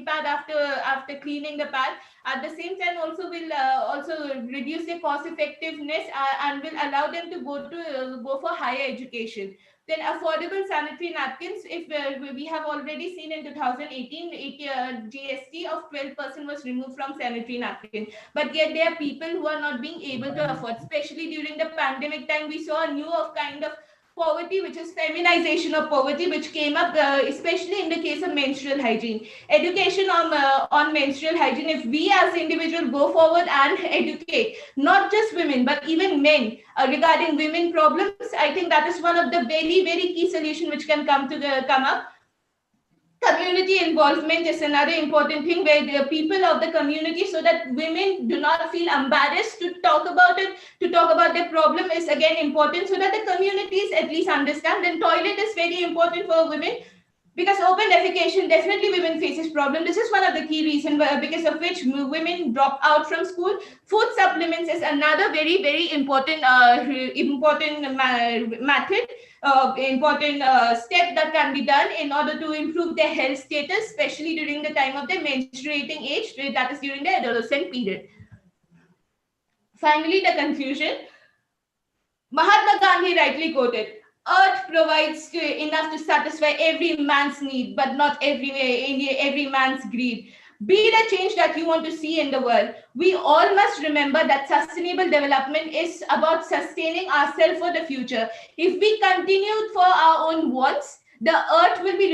pad after cleaning the pad. At the same time, also will also reduce their cost effectiveness, and will allow them to go for higher education. Then affordable sanitary napkins, if we have already seen in 2018, GST of 12% was removed from sanitary napkin, but yet there are people who are not being able to afford, especially during the pandemic time. We saw a new of kind of poverty, which is feminization of poverty, which came up especially in the case of menstrual hygiene. Education on menstrual hygiene, if we as individuals go forward and educate not just women but even men regarding women problems, I think that is one of the very key solution which can come up. Community involvement is another important thing, where the people of the community, so that women do not feel embarrassed to talk about it, to talk about their problem, is again important, so that the communities at least understand. Then toilet is very important for women, because open defecation, definitely women faces problem. This is one of the key reason because of which women drop out from school. Food supplements is another very important method, important step that can be done in order to improve their health status, especially during the time of their menstruating age, that is during the adolescent period. Finally, the conclusion. Mahatma Gandhi rightly quoted, "Earth provides enough to satisfy every man's need, but not every man's greed." Be the change that you want to see in the world. We all must remember that sustainable development is about sustaining ourselves for the future. If we continue for our own wants, the earth will be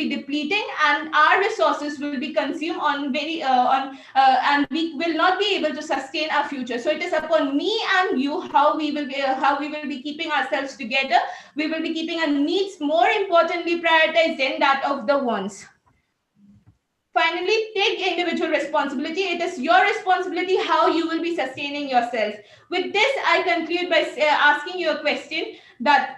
depleting, and our resources will be consumed and we will not be able to sustain our future. So it is upon me and you how we will be keeping ourselves together. We will be keeping our needs more importantly prioritized than that of the wants. Finally, take individual responsibility. It is your responsibility how you will be sustaining yourself. With this, I conclude by asking you a question, that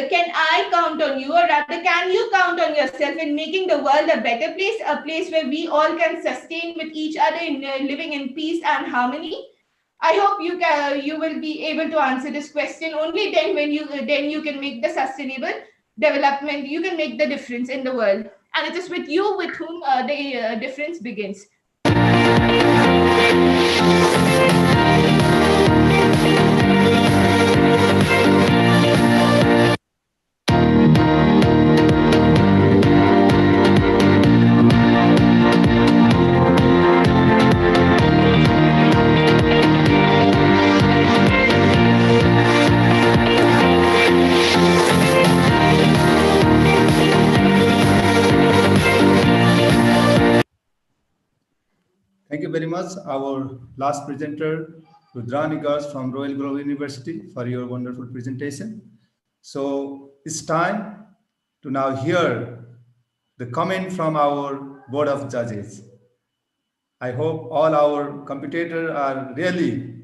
can I count on you, or rather, can you count on yourself in making the world a better place, a place where we all can sustain with each other in living in peace and harmony? I hope you will be able to answer this question. Only then you can make the sustainable development. You can make the difference in the world, and it is with you with whom the difference begins. Thank you very much, our last presenter, Rudrani Gars from Royal Global University, for your wonderful presentation. So it's time to now hear the comment from our Board of Judges. I hope all our competitors are really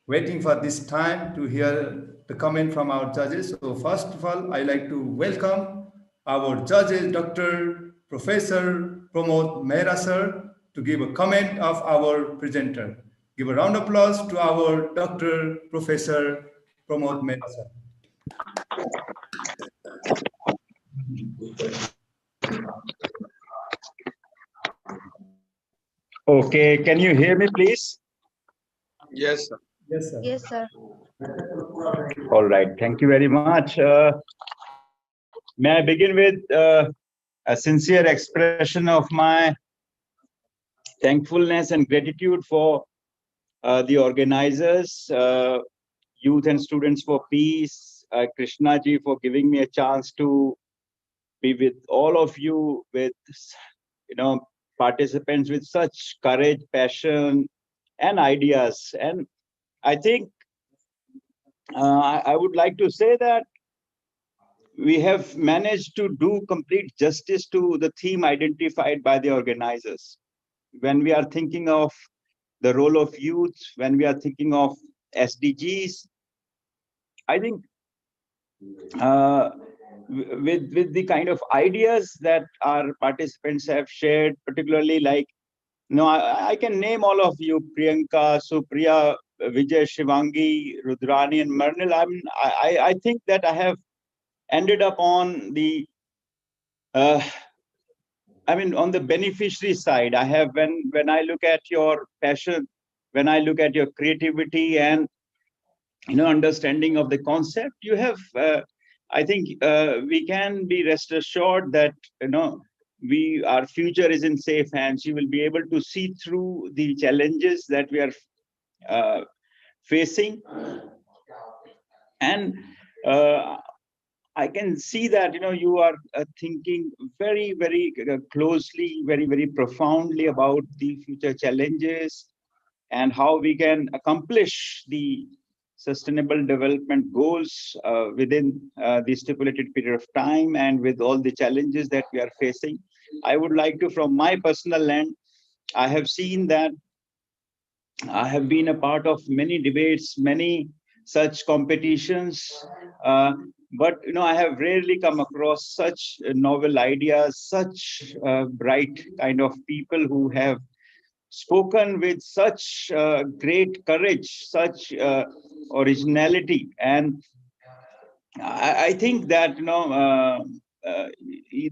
waiting for this time to hear the comment from our judges. So first of all, I like to welcome our judges, Dr. Professor Pramod Mehra sir, to give a comment of our presenter. Give a round of applause to our Dr. Professor Pramod Mehra sir. Okay, can you hear me, please? Yes, sir. Yes, sir. Yes, sir. All right, thank you very much. May I begin with a sincere expression of my thankfulness and gratitude for the organizers, Youth and Students for Peace, Krishna ji, for giving me a chance to be with all of you, with participants with such courage, passion, and ideas. And I think I would like to say that we have managed to do complete justice to the theme identified by the organizers. When we are thinking of the role of youth, when we are thinking of SDGs, I think with the kind of ideas that our participants have shared, particularly like, I can name all of you: Priyanka, Supriya, Vijay, Shivangi, Rudrani, and Marnil. I think that I have ended up on the on the beneficiary side. I have, when I look at your passion, when I look at your creativity and understanding of the concept, you have. I think we can be rest assured that our future is in safe hands. You will be able to see through the challenges that we are facing, and I can see that you are thinking very, very closely, very, very profoundly about the future challenges and how we can accomplish the sustainable development goals within the stipulated period of time, and with all the challenges that we are facing. I would like to, from my personal end, I have seen that I have been a part of many debates, many such competitions, but I have rarely come across such novel ideas, such bright kind of people who have spoken with such great courage, such originality, and I think that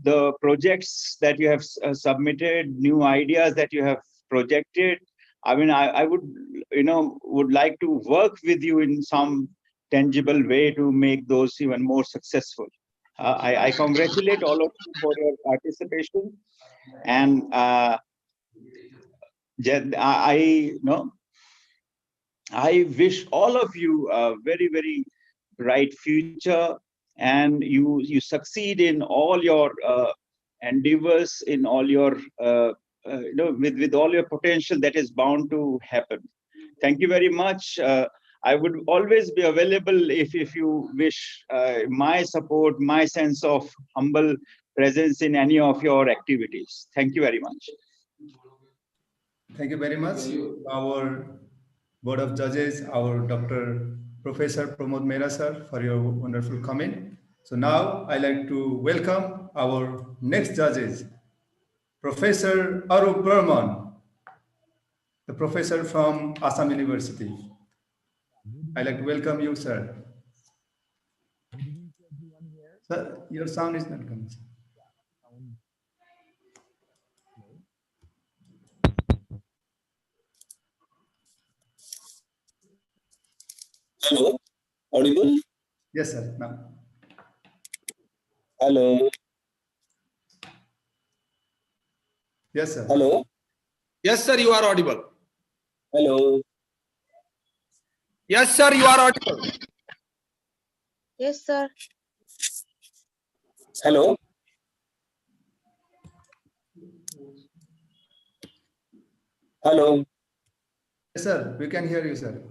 the projects that you have submitted, new ideas that you have projected. I mean, I would like to work with you in some tangible way to make those even more successful. I congratulate all of you for your participation, and I wish all of you a very, very bright future, and you succeed in all your endeavors, in all your with all your potential that is bound to happen. Thank you very much. I would always be available if you wish my support, my sense of humble presence in any of your activities. Thank you very much. Thank you very much, our Board of Judges, our Dr. Professor Pramod Mehra sir, for your wonderful comment. So now I'd like to welcome our next judges, Professor Arup Burman, the professor from Assam University. I'd like to welcome you, sir. Sir, your sound is not coming. Hello, audible? Yes, sir. Now. Hello. Yes, sir. Hello. Yes, sir, you are audible. Hello. Yes, sir, you are audible. Yes, sir. Hello. Hello. Yes, sir. We can hear you, sir.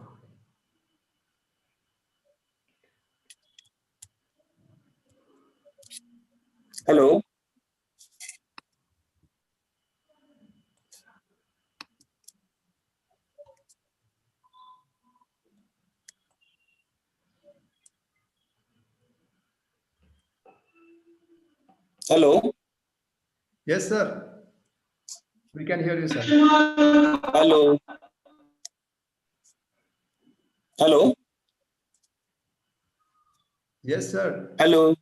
Hello. Hello. Yes, sir. We can hear you, sir. Hello. Hello. Yes, sir. Hello.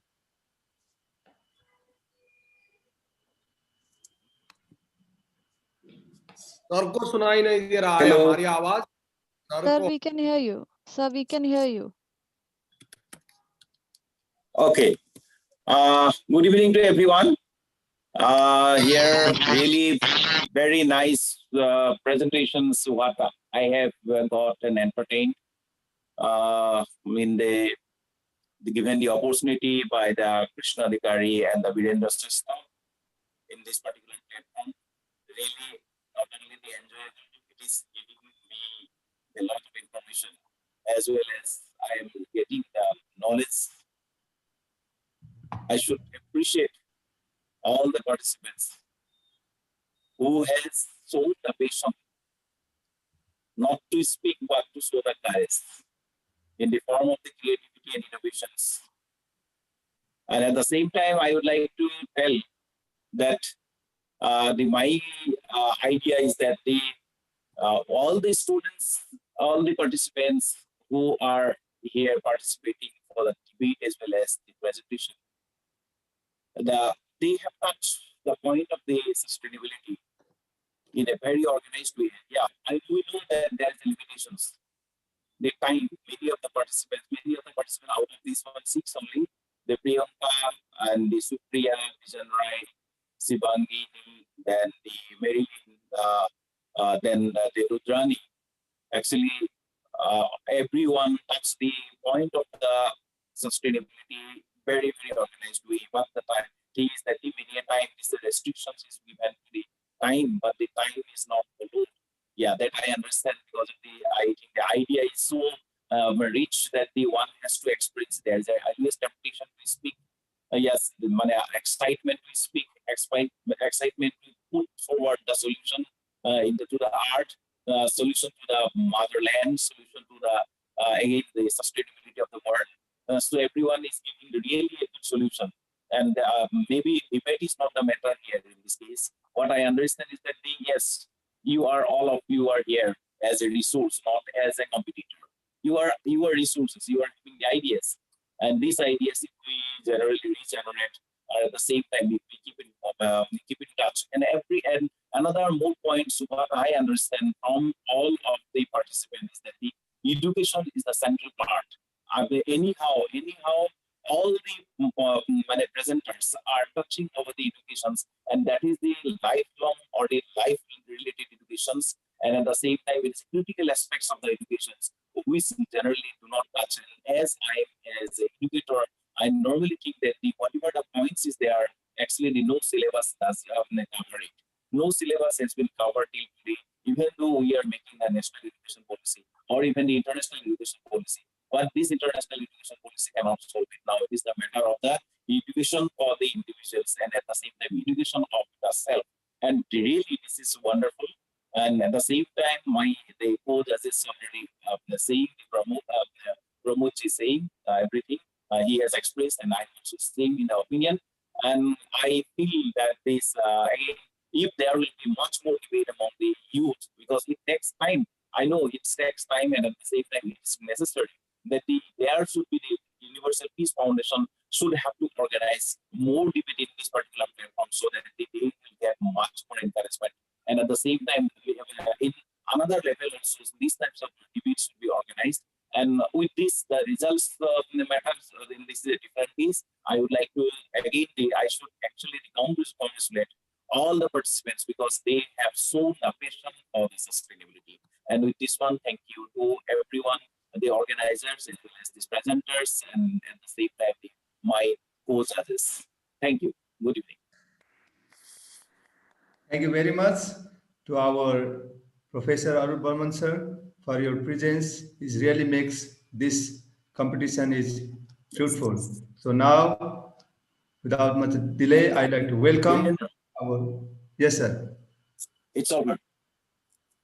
Sir को सुनाई नहीं दे रहा है Hello. हमारी आवाज Sir, we can hear you. Sir, we can hear you. Okay. Good evening to everyone. Here, really very nice presentations what I have got and entertained. Given the opportunity by the Krishna Adhikari and the Virendra system in this particular platform, really not only the enjoyable, it is giving me a lot of information, as well as I am getting the knowledge I should appreciate all the participants who has shown the passion not to speak but to show the courage in the form of the creativity and innovations. And at the same time, I would like to tell that my idea is that all the students, all the participants who are here participating for the debate as well as the presentation, they have touched the point of the sustainability in a very organized way. Yeah, we know that there are limitations. The time, many of the participants out of these 1 6 only, the Priyanka and the Supriya, Vision Rai, Sibangi, then the Marilyn, then the Rudrani. Actually, everyone touched the point of the sustainability very organized way. But the thing is that the many time is the restrictions is given to the time, but the time is not followed. Yeah, that I understand because of I think the idea is so rich that the one has to experience. There's always temptation to speak. Yes, the excitement to speak, excitement to put forward the solution to the art, solution to the motherland, solution to the again the sustainability of the world. So everyone is giving really a good solution. And maybe debate is not the matter here in this case. What I understand is that yes, all of you are here as a resource, not as a competitor. You are resources. You are giving the ideas, and these ideas, if we generally regenerate, at the same time if we keep in touch. And another more points what I understand from all of the participants is that the education is the central part. Anyhow, all the presenters are touching over the educations, and that is the lifelong or the life-related educations, and at the same time, it's critical aspects of the educations which generally do not touch. And as an educator, I normally think that whatever the points is there, actually no syllabus does cover it. No syllabus has been covered till today, even though we are making the national education policy or even the international education policy. But this international education policy cannot solve it. Now it is the matter of the education for the individuals and at the same time education of the self. And really this is wonderful. And at the same time, the co-judges already saying, Pramod is saying everything he has expressed, and I'm also saying in the opinion. And I feel that this, again, if there will be much more debate among the youth, because it takes time. I know it takes time, and at the same time, it is necessary that there should be the Universal Peace Foundation should have to organize more debate in this particular platform so that they will get much more encouragement. And at the same time, in another level also, these types of debates should be organized. And with this, the results matters in this different case. I would like to, again, I should actually congratulate all the participants because they have shown a passion for the sustainability. And with this one, thank you to everyone, the organizers, as well as the presenters, and at the same time, my co-judges. Thank you. Good evening. Thank you very much to our Professor Arup Burman sir for your presence. It really makes this competition is fruitful. So now, without much delay, I'd like to welcome our, yes sir. It's over.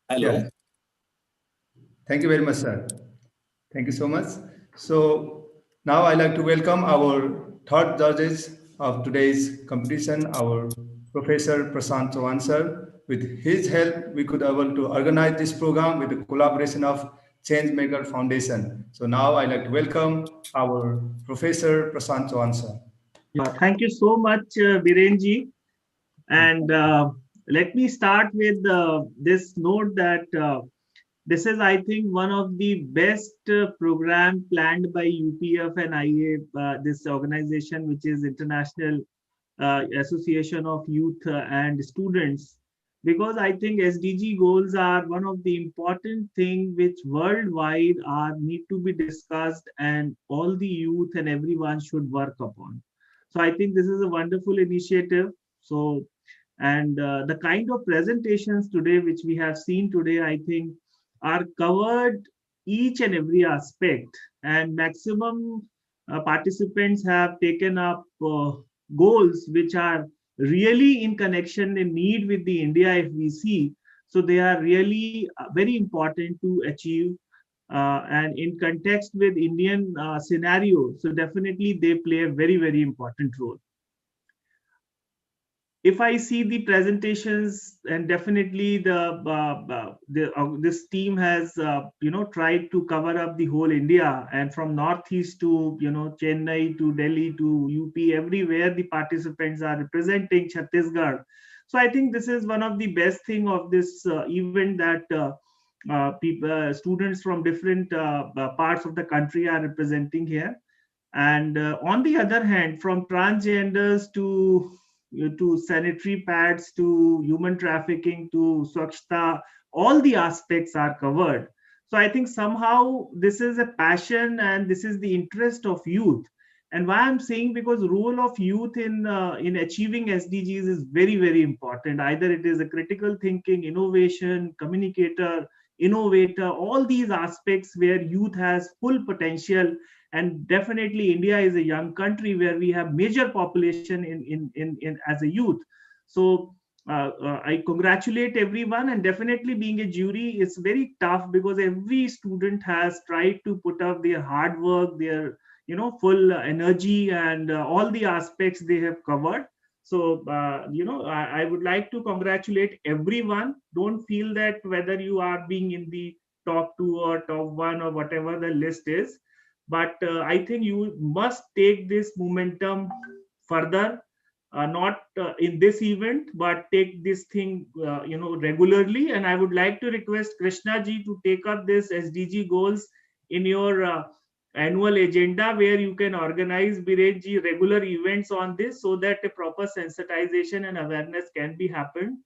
Hello. Yeah. Thank you very much, sir. Thank you so much. So now I'd like to welcome our third judges of today's competition, our Professor Prashant Chauhan sir. With his help, we could able to organize this program with the collaboration of Changemaker Foundation. So now I'd like to welcome our Professor Prashant Chauhan sir. Thank you so much, Birenji. And let me start with this note that this is, I think, one of the best program planned by UPF and IA, this organization, which is International Association of Youth and Students, because I think SDG goals are one of the important thing which worldwide need to be discussed and all the youth and everyone should work upon. So I think this is a wonderful initiative. So, and the kind of presentations today, which we have seen today, I think are covered each and every aspect, and maximum participants have taken up goals which are really in connection and need with the India if we see. So they are really very important to achieve, and in context with Indian scenario. So definitely they play a very, very important role. If I see the presentations, and definitely this team has tried to cover up the whole India, and from northeast to Chennai to Delhi to UP, everywhere the participants are representing Chhattisgarh. So I think this is one of the best thing of this event, that students from different parts of the country are representing here. And on the other hand, from transgenders to sanitary pads to human trafficking to Swachhta, all the aspects are covered. So I think somehow this is a passion and this is the interest of youth. And why I'm saying, because role of youth in achieving SDGs is very, very important. Either it is a critical thinking, innovation, communicator, innovator, all these aspects where youth has full potential. And definitely India is a young country where we have major population in as a youth. So I congratulate everyone, and definitely being a jury is very tough, because every student has tried to put up their hard work, their full energy, and all the aspects they have covered. So I would like to congratulate everyone. Don't feel that whether you are being in the top 2 or top 1 or whatever the list is, but I think you must take this momentum further, not in this event, but take this thing regularly. And I would like to request Krishna ji to take up this SDG goals in your annual agenda, where you can organize, Biren ji, regular events on this, so that a proper sensitization and awareness can be happened,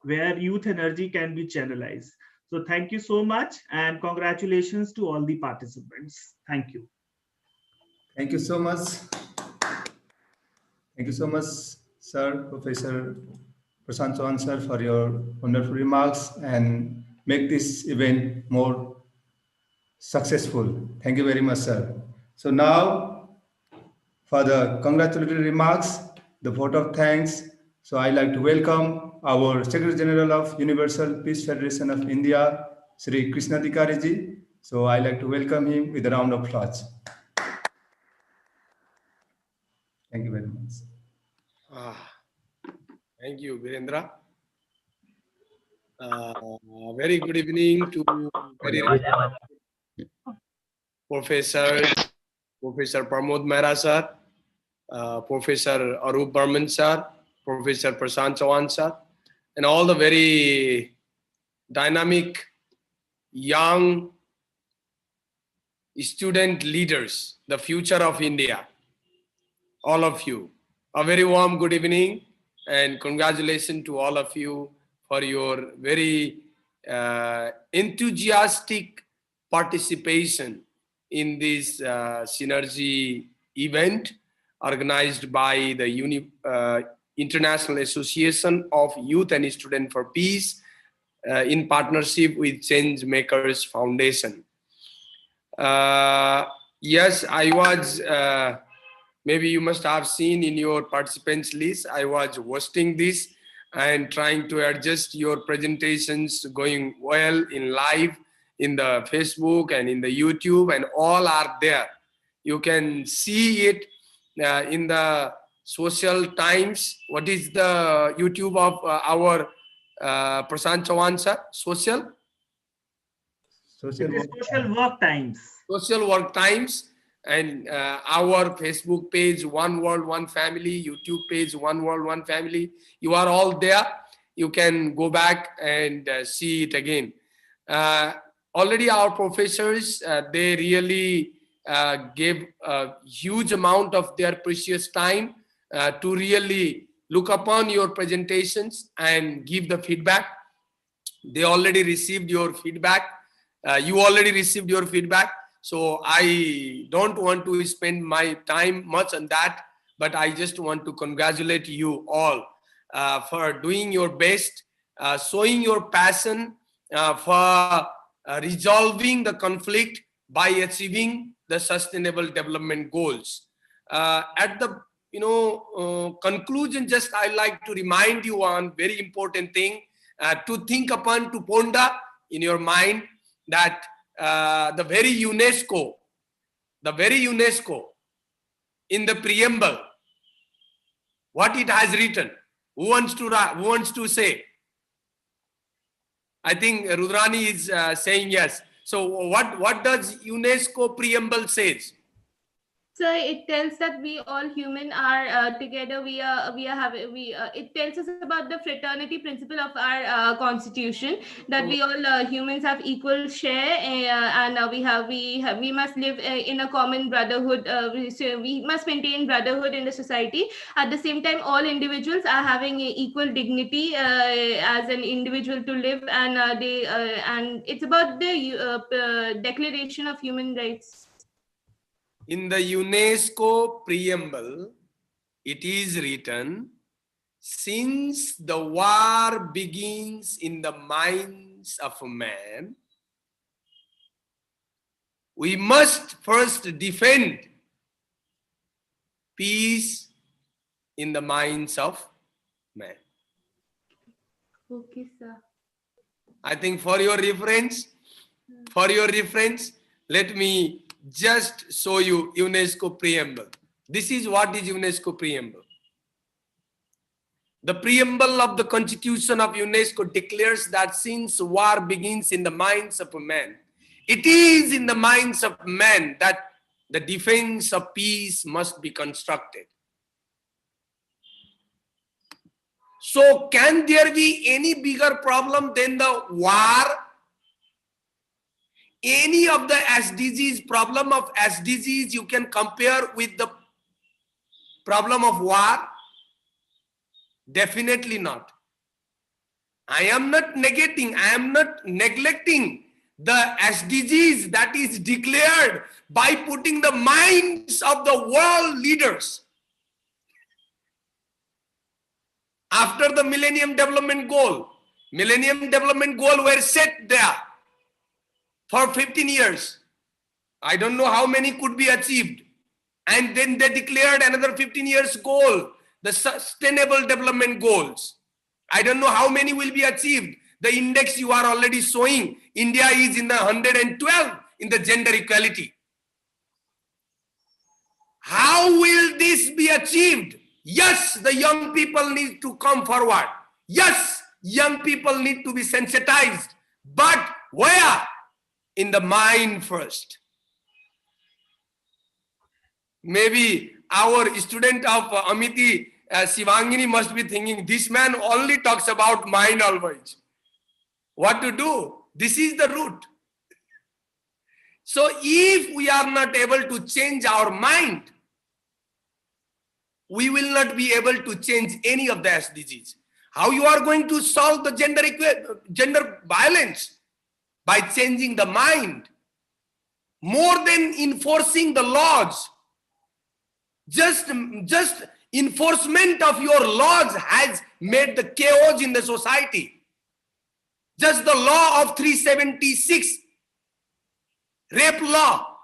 where youth energy can be channelized. So thank you so much, and congratulations to all the participants. Thank you. Thank you so much. Thank you so much, sir, Professor Prashant Chauhan, sir, for your wonderful remarks and make this event more successful. Thank you very much, sir. So now, for the congratulatory remarks, the vote of thanks. So I like to welcome our Secretary General of Universal Peace Federation of India, Sri Krishna Dikari ji. So I like to welcome him with a round of applause. Thank you very much. Thank you, Virendra. Very good evening to Professor Pramod Mehra sir, Professor Arup Burman sir, Professor Prashant Chauhan sir, and all the very dynamic young student leaders, the future of India. All of you, a very warm good evening, and congratulations to all of you for your very enthusiastic participation in this synergy event organized by the International Association of Youth and Student for Peace in partnership with Change Makers Foundation. Yes, I was, maybe you must have seen in your participants list, I was hosting this and trying to adjust your presentations going well in live in the Facebook and in the YouTube, and all are there. You can see it in the social times. What is the YouTube of our Prashant Chauhan sir? Social Work Times. Social Work Times, and our Facebook page, One World, One Family, YouTube page, One World, One Family. You are all there. You can go back and see it again. Already our professors, they really gave a huge amount of their precious time to really look upon your presentations and give the feedback. They already received your feedback. You already received your feedback. So I don't want to spend my time much on that, but I just want to congratulate you all for doing your best, showing your passion for resolving the conflict by achieving the the Sustainable Development Goals. At the conclusion, just I like to remind you one very important thing to think upon, to ponder in your mind, that the very UNESCO in the preamble, what it has written. Who wants to say? I think Rudrani is saying yes. So what does UNESCO preamble says? So it tells that we all human are together. It tells us about the fraternity principle of our constitution, that we all humans have equal share, and we must live in a common brotherhood. So we must maintain brotherhood in the society. At the same time, all individuals are having equal dignity as an individual to live, and and it's about the Declaration of Human Rights. In the UNESCO preamble, it is written, since the war begins in the minds of man, we must first defend peace in the minds of man. Okay, sir. I think for your reference, let me just show you UNESCO preamble. This is what is UNESCO preamble. The preamble of the Constitution of UNESCO declares that since war begins in the minds of man, it is in the minds of man that the defense of peace must be constructed. So can there be any bigger problem than the war? Any of the SDGs, problem of SDGs you can compare with the problem of war? Definitely not. I am not neglecting the SDGs that is declared by putting the minds of the world leaders. After the Millennium Development Goal were set there for 15 years. I don't know how many could be achieved. And then they declared another 15 years goal, the Sustainable Development Goals. I don't know how many will be achieved. The index you are already showing, India is in the 112 in the gender equality. How will this be achieved? Yes, the young people need to come forward. Yes, young people need to be sensitized. But where? In the mind first. Maybe our student of Amity, Shivangini, must be thinking, this man only talks about mind always. What to do? This is the root. So if we are not able to change our mind, we will not be able to change any of the SDGs. How you are going to solve the gender violence? By changing the mind. More than enforcing the laws, just enforcement of your laws has made the chaos in the society. Just the law of 376, rape law,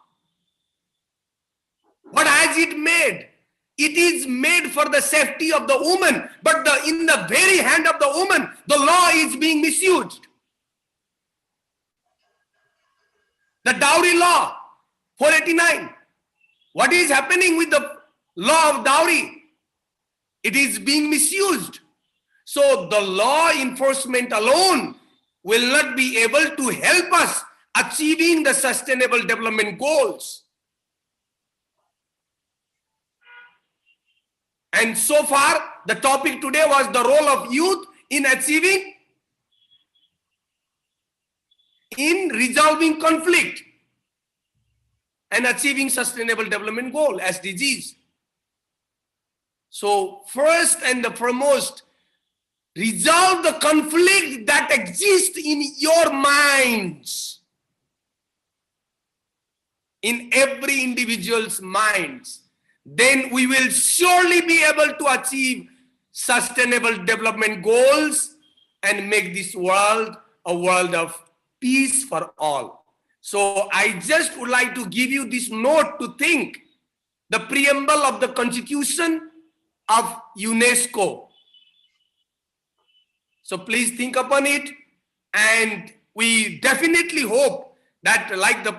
what has it made? It is made for the safety of the woman, but in the very hand of the woman, the law is being misused. The dowry law, 489. What is happening with the law of dowry? It is being misused. So the law enforcement alone will not be able to help us achieving the Sustainable Development Goals. And so far, the topic today was the role of youth in achieving, in resolving conflict and achieving Sustainable Development Goal, SDGs. So first and the foremost, resolve the conflict that exists in your minds, in every individual's minds. Then we will surely be able to achieve Sustainable Development Goals and make this world a world of peace for all. So I just would like to give you this note to think, the preamble of the Constitution of UNESCO. So please think upon it, and we definitely hope that, like the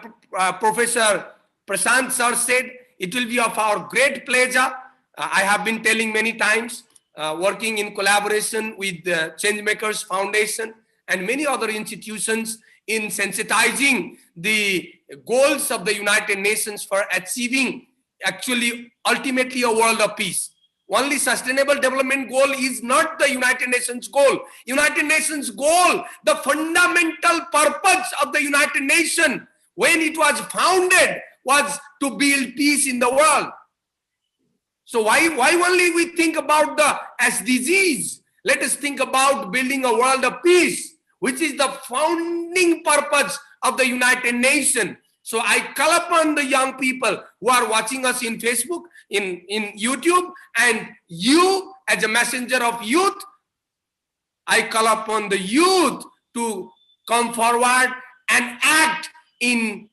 Professor Prashant sir said, it will be of our great pleasure. I have been telling many times, working in collaboration with the Changemakers Foundation and many other institutions in sensitizing the goals of the United Nations for achieving actually ultimately a world of peace. Only sustainable development goal is not the United Nations goal. United Nations goal, the fundamental purpose of the United Nations when it was founded, was to build peace in the world. So why only we think about the SDGs? Let us think about building a world of peace, which is the founding purpose of the United Nations. So I call upon the young people who are watching us in Facebook, in YouTube, and you as a messenger of youth, I call upon the youth to come forward and act in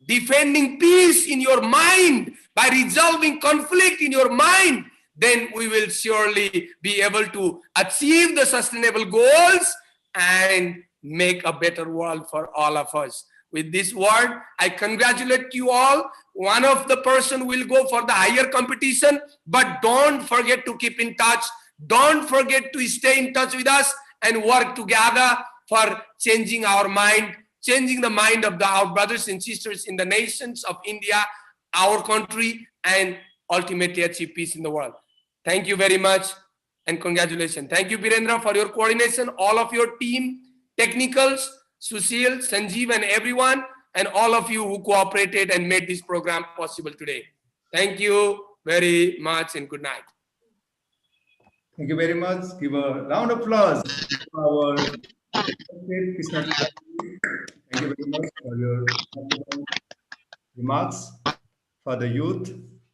defending peace in your mind, by resolving conflict in your mind. Then we will surely be able to achieve the sustainable goals and make a better world for all of us. With this word, I congratulate you all. One of the person will go for the higher competition, but don't forget to keep in touch. Don't forget to stay in touch with us and work together for changing our mind, changing the mind of our brothers and sisters in the nations of India, our country, and ultimately achieve peace in the world. Thank you very much and congratulations. Thank you, Birendra, for your coordination, all of your team, technicals, Sushil, Sanjeev, and everyone, and all of you who cooperated and made this program possible today. Thank you very much and good night. Thank you very much. Give a round of applause to our Krishna. Thank you very much for your remarks for the youth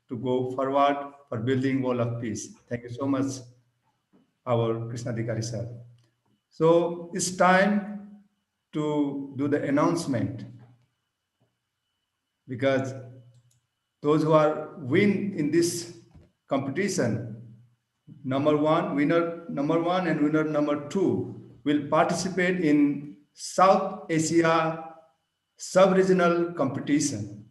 to go forward for building wall of peace. Thank you so much, our Krishna Dikari sir. So it's time to do the announcement, because those who are win in this competition, winner number one and winner number two will participate in South Asia sub-regional competition.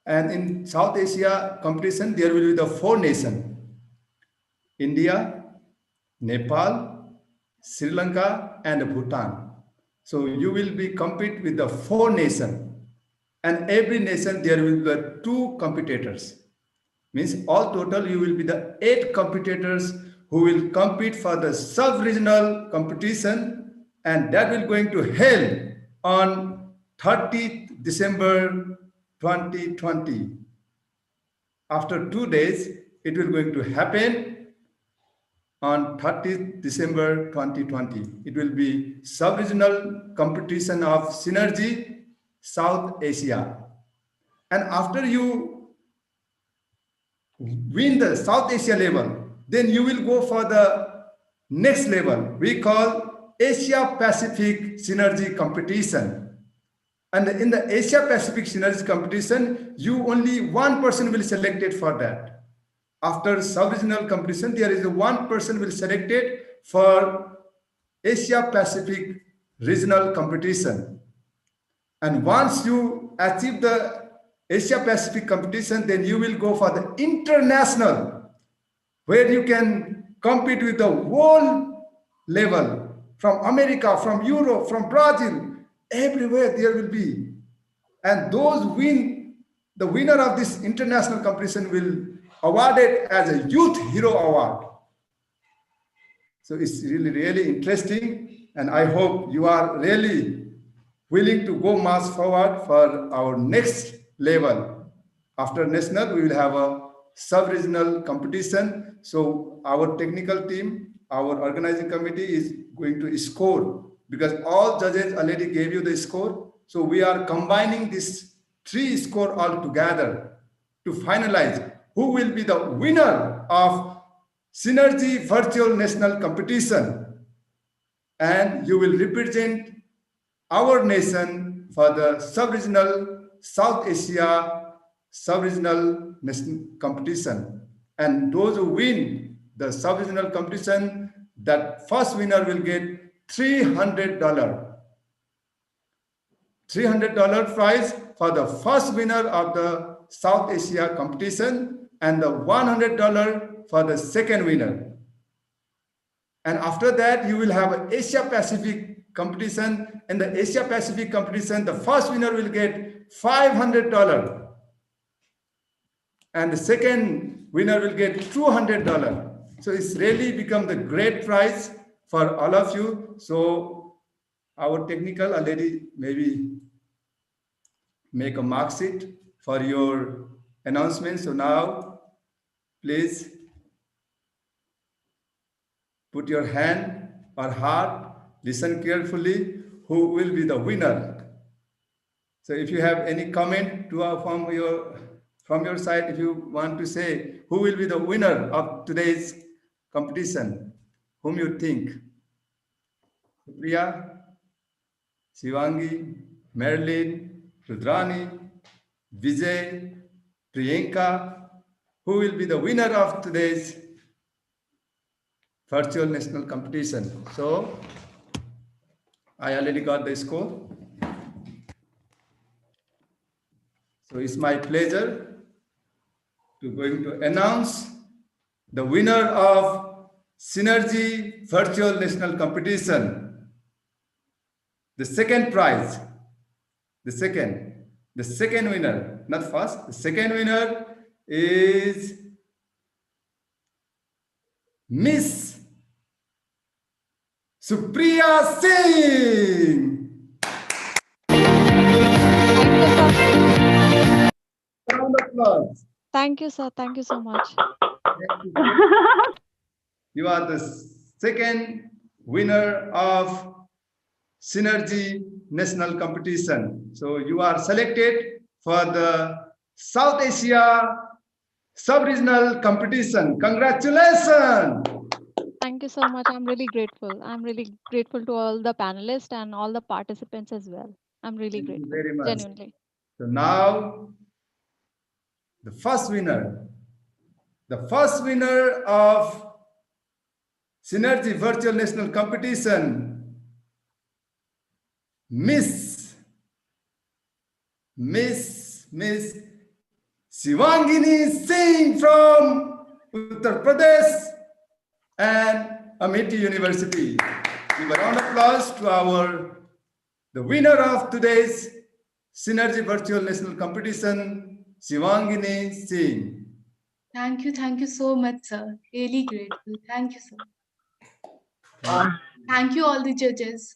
And in South Asia competition, there will be the 4 nations: India, Nepal, Sri Lanka, and Bhutan. So you will be compete with the 4 nations, and every nation there will be 2 competitors. Means all total you will be the 8 competitors who will compete for the sub-regional competition, and that will going to held on 30th December 2020. After 2 days, it will going to happen on 30th December 2020. It will be sub-regional competition of Synergy South Asia. And after you win the South Asia level, then you will go for the next level we call Asia Pacific Synergy competition. And in the Asia Pacific Synergy competition, you only 1 person will selected for that. After sub-regional competition, there is 1 person will selected for Asia Pacific regional competition. And once you achieve the Asia Pacific competition, then you will go for the international, where you can compete with the world level, from America, from Europe, from Brazil, everywhere there will be. And those the winner of this international competition will awarded as a Youth Hero Award. So it's really, really interesting. And I hope you are really willing to go much forward for our next level. After national, we will have a sub-regional competition. So our technical team, our organizing committee is going to score, because all judges already gave you the score. So we are combining these 3 scores all together to finalize who will be the winner of Synergy Virtual National Competition. And you will represent our nation for the sub-regional South Asia sub-regional competition. And those who win the sub-regional competition, that first winner will get $300. $300 prize for the first winner of the South Asia competition and the $100 for the second winner. And after that, you will have an Asia Pacific competition. In the Asia Pacific competition, the first winner will get $500 and the second winner will get $200. So it's really become the great prize for all of you. So our technical lady maybe make a mark sheet for your announcement. So now, please put your hand or heart, listen carefully, who will be the winner. So if you have any comment from your side, if you want to say who will be the winner of today's competition, whom you think? Priya, Shivangi, Marilyn, Rudrani, Vijay, Priyanka, who will be the winner of today's virtual national competition? So I already got the score. So it's my pleasure to going to announce the winner of Synergy Virtual National Competition. The second prize, the second winner, not first, the second winner is Miss Supriya Singh. Round of applause. Thank you, sir. Thank you so much. You are the second winner of Synergy National Competition. So you are selected for the South Asia Sub-Regional Competition. Congratulations! Thank you so much. I'm really grateful. I'm really grateful to all the panelists and all the participants as well. I'm really Thank you grateful, very much. genuinely. So now, the first winner of Synergy Virtual National Competition, Miss Shivangini Singh from Uttar Pradesh and Amity University. Give a round of applause to the winner of today's Synergy Virtual National Competition, Shivangini Singh. Thank you so much, sir. Really grateful. Thank you, sir. Thank you, all the judges.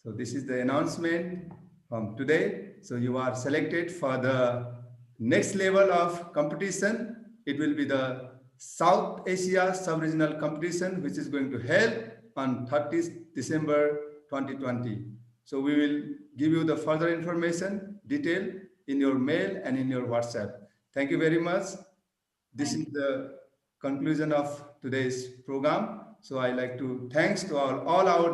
So this is the announcement from today. So you are selected for the next level of competition. It will be the South Asia Sub-Regional Competition, which is going to held on 30th December 2020. So we will give you the further information, detail in your mail and in your WhatsApp. Thank you very much. This is the conclusion of today's program. So I like to thanks to all our